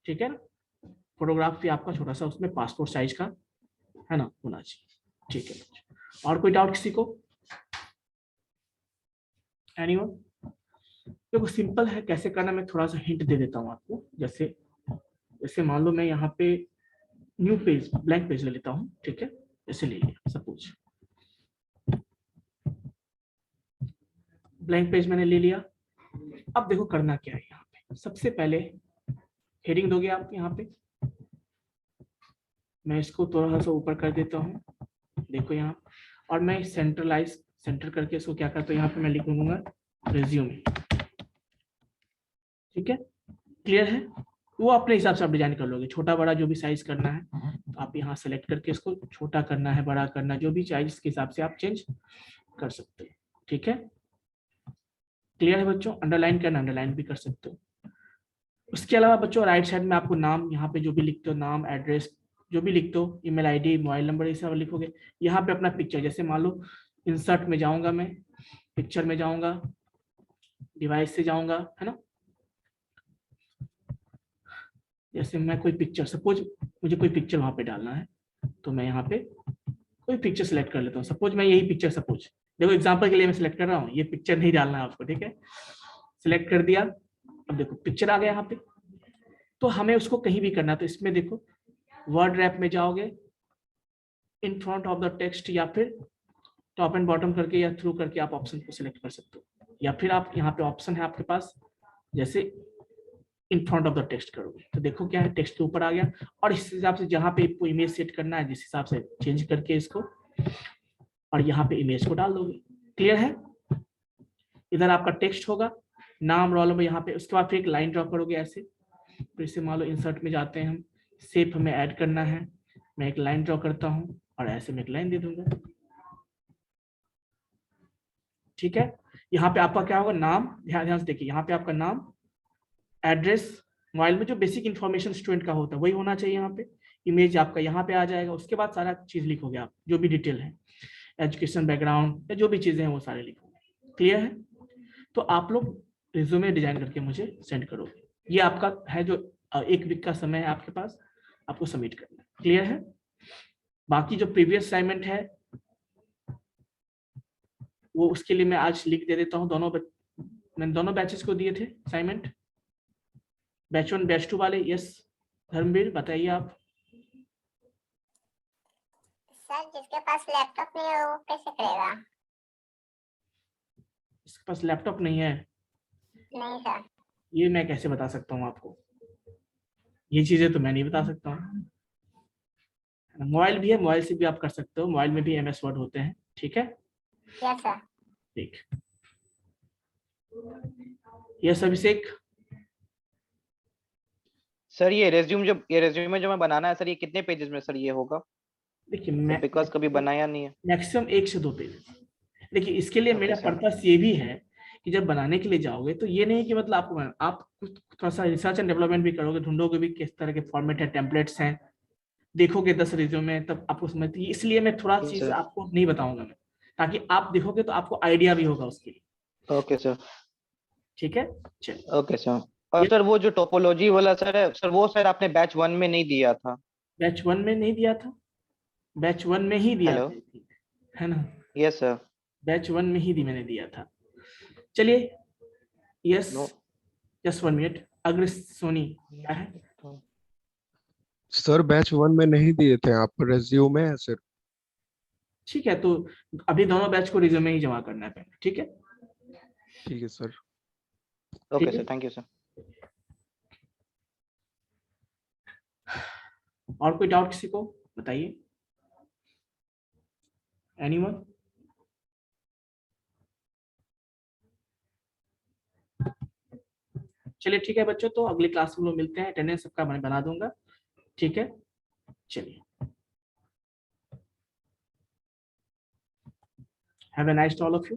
ठीक है ना। फोटोग्राफ भी आपका छोटा सा उसमें पासपोर्ट साइज का है ना होना चाहिए, ठीक है बच्चों। और कोई डाउट किसी को? एनीवन? देखो सिंपल है, कैसे करना मैं थोड़ा सा हिंट दे देता हूँ आपको। जैसे जैसे मान लो मैं यहाँ पे न्यू पेज, ब्लैंक पेज ले लेता हूँ, ठीक है। जैसे ले लिया सपोज, ब्लैंक पेज मैंने ले लिया। अब देखो करना क्या है, यहाँ पे सबसे पहले हेडिंग दोगे आप यहाँ पे। मैं इसको थोड़ा सा ऊपर कर देता हूँ, देखो यहाँ, और मैं सेंटर करके इसको क्या करता हूँ, यहाँ पे मैं लिख दूंगा रिज्यूमे, ठीक है। क्लियर है? वो अपने हिसाब से आप डिजाइन कर लोगे, छोटा बड़ा जो भी साइज करना है तो आप यहाँ सेलेक्ट करके इसको छोटा करना है, बड़ा करना, जो भी साइज के हिसाब से आप चेंज कर सकते हो, ठीक है। क्लियर है बच्चों? अंडरलाइन करना, अंडरलाइन भी कर सकते हो। उसके अलावा बच्चों राइट साइड में आपको नाम, यहाँ पे जो भी लिखते हो, नाम, एड्रेस, जो भी लिखते हो, ईमेल आईडी, मोबाइल नंबर, ये सब लिखोगे। यहाँ पे अपना पिक्चर, जैसे मान लो इंसर्ट में जाऊंगा मैं, पिक्चर में जाऊंगा, डिवाइस से जाऊंगा, है ना। जैसे मैं कोई पिक्चर, सपोज मुझे कोई पिक्चर वहां पे डालना है, तो मैं यहाँ पे कोई पिक्चर सेलेक्ट कर लेता हूँ। सपोज मैं यही पिक्चर, सपोज देखो एग्जांपल के लिए मैं सिलेक्ट कर रहा हूँ, ये पिक्चर नहीं डालना है आपको, ठीक है। सिलेक्ट कर दिया, अब देखो पिक्चर आ गया यहाँ पे। तो हमें उसको कहीं भी करना, तो इसमें देखो वर्ड रैप में जाओगे, in front of the text, या फिर टॉप एंड बॉटम करके या थ्रू करके आप ऑप्शन को सिलेक्ट कर सकते हो, या फिर आप यहाँ पे ऑप्शन है आपके पास, जैसे in front of the text करोगे तो देखो क्या है, टेक्स्ट के ऊपर आ गया। और इस हिसाब से जहाँ पे इमेज सेट करना है, जिस हिसाब से चेंज करके इसको, और यहाँ पे इमेज को डाल दोगे। क्लियर है? इधर आपका टेक्स्ट होगा, नाम, रोल नंबर यहाँ पे। उसके बाद फिर एक लाइन ड्रॉ करोगे ऐसे। फिर से मान लो इंसर्ट में जाते हैं हम, शेप हमें ऐड करना है, मैं एक लाइन ड्रॉ करता हूँ और ऐसे मैं एक लाइन दे दूंगा, ठीक है। यहाँ पे आपका क्या होगा, नाम, ध्यान से देखिए, यहाँ पे आपका नाम, एड्रेस, मोबाइल में जो बेसिक इन्फॉर्मेशन स्टूडेंट का होता है वही होना चाहिए यहाँ पे। इमेज आपका यहाँ पे आ जाएगा, उसके बाद सारा चीज लिखोगे आप, जो भी डिटेल है, एजुकेशन बैकग्राउंड या जो भी चीजें हैं वो सारे लिखोगे। क्लियर है? तो आप लोग रिज्यूमे डिजाइन करके मुझे सेंड करोगे। ये आपका है जो 1 वीक का समय है आपके पास, आपको सबमिट करना है। क्लियर है? बाकी जो प्रीवियस असाइनमेंट है वो उसके लिए मैं आज लिख दे देता हूँ। मैंने दोनों बैचेस को दिए थे असाइनमेंट, बैच 1 बैच 2 वाले। यस धर्मवीर बताइए आप। सर जिसके पास लैपटॉप नहीं है वो कैसे करेगा? इसके पास लैपटॉप नहीं है? नहीं सर। ये मैं कैसे बता सकता हूँ आपको, ये चीजें तो मैं नहीं बता सकता हूँ। मोबाइल भी है, मोबाइल से भी आप कर सकते हो, मोबाइल में भी MS वर्ड होते हैं, ठीक है। Yes sir. ठीक। यस अभिषेक। सर ये रेज्यूमे जो मैं बनाना है सर, ये कितने पेजेस में सर ये होगा? देखिए मैं बिकॉज कभी बनाया नहीं है। मैक्सिमम 1 से 2 पेज। देखिए इसके लिए मेरा सर। पर्पस ये भी है कि जब बनाने के लिए जाओगे तो ये नहीं कि मतलब आप कुछ थोड़ा सा रिसर्च एंड डेवलपमेंट भी करोगे, ढूंढोगे भी किस तरह के फॉर्मेट है, टेम्पलेट्स हैं, देखोगे 10 रिज्यूमे, तब आपको समझ। इसलिए मैं थोड़ा जी चीज सर। आपको नहीं बताऊंगा मैं, ताकि आप देखोगे तो आपको आइडिया भी होगा उसके लिए। Okay sir. ठीक है, चलिए। Okay sir. और सर वो जो टोपोलॉजी वाला सर है सर, वो सर आपने बैच 1 में नहीं दिया था? बैच 1 में नहीं दिया था, बैच 1 में ही दिया हेलो। था, है ना। Yes sir. बैच 1 में ही मैंने दिया था। चलिए यस, जस्ट 1 मिनट। अग्र सोनी क्या है? सर बैच 1 में नहीं दिए थे आप, रेज्यूमे है सर। ठीक है, तो अभी दोनों बैच को रिज्यूमे ही जमा करना है पहले, ठीक है। ठीक है sir. Okay sir, thank you sir. और कोई डाउट किसी को बताइए? एनीवन? चलिए ठीक है बच्चों, तो अगली क्लास में लोग मिलते हैं। अटेंडेंस सबका मैं बना दूंगा, ठीक है। चलिए, have a nice day all of you.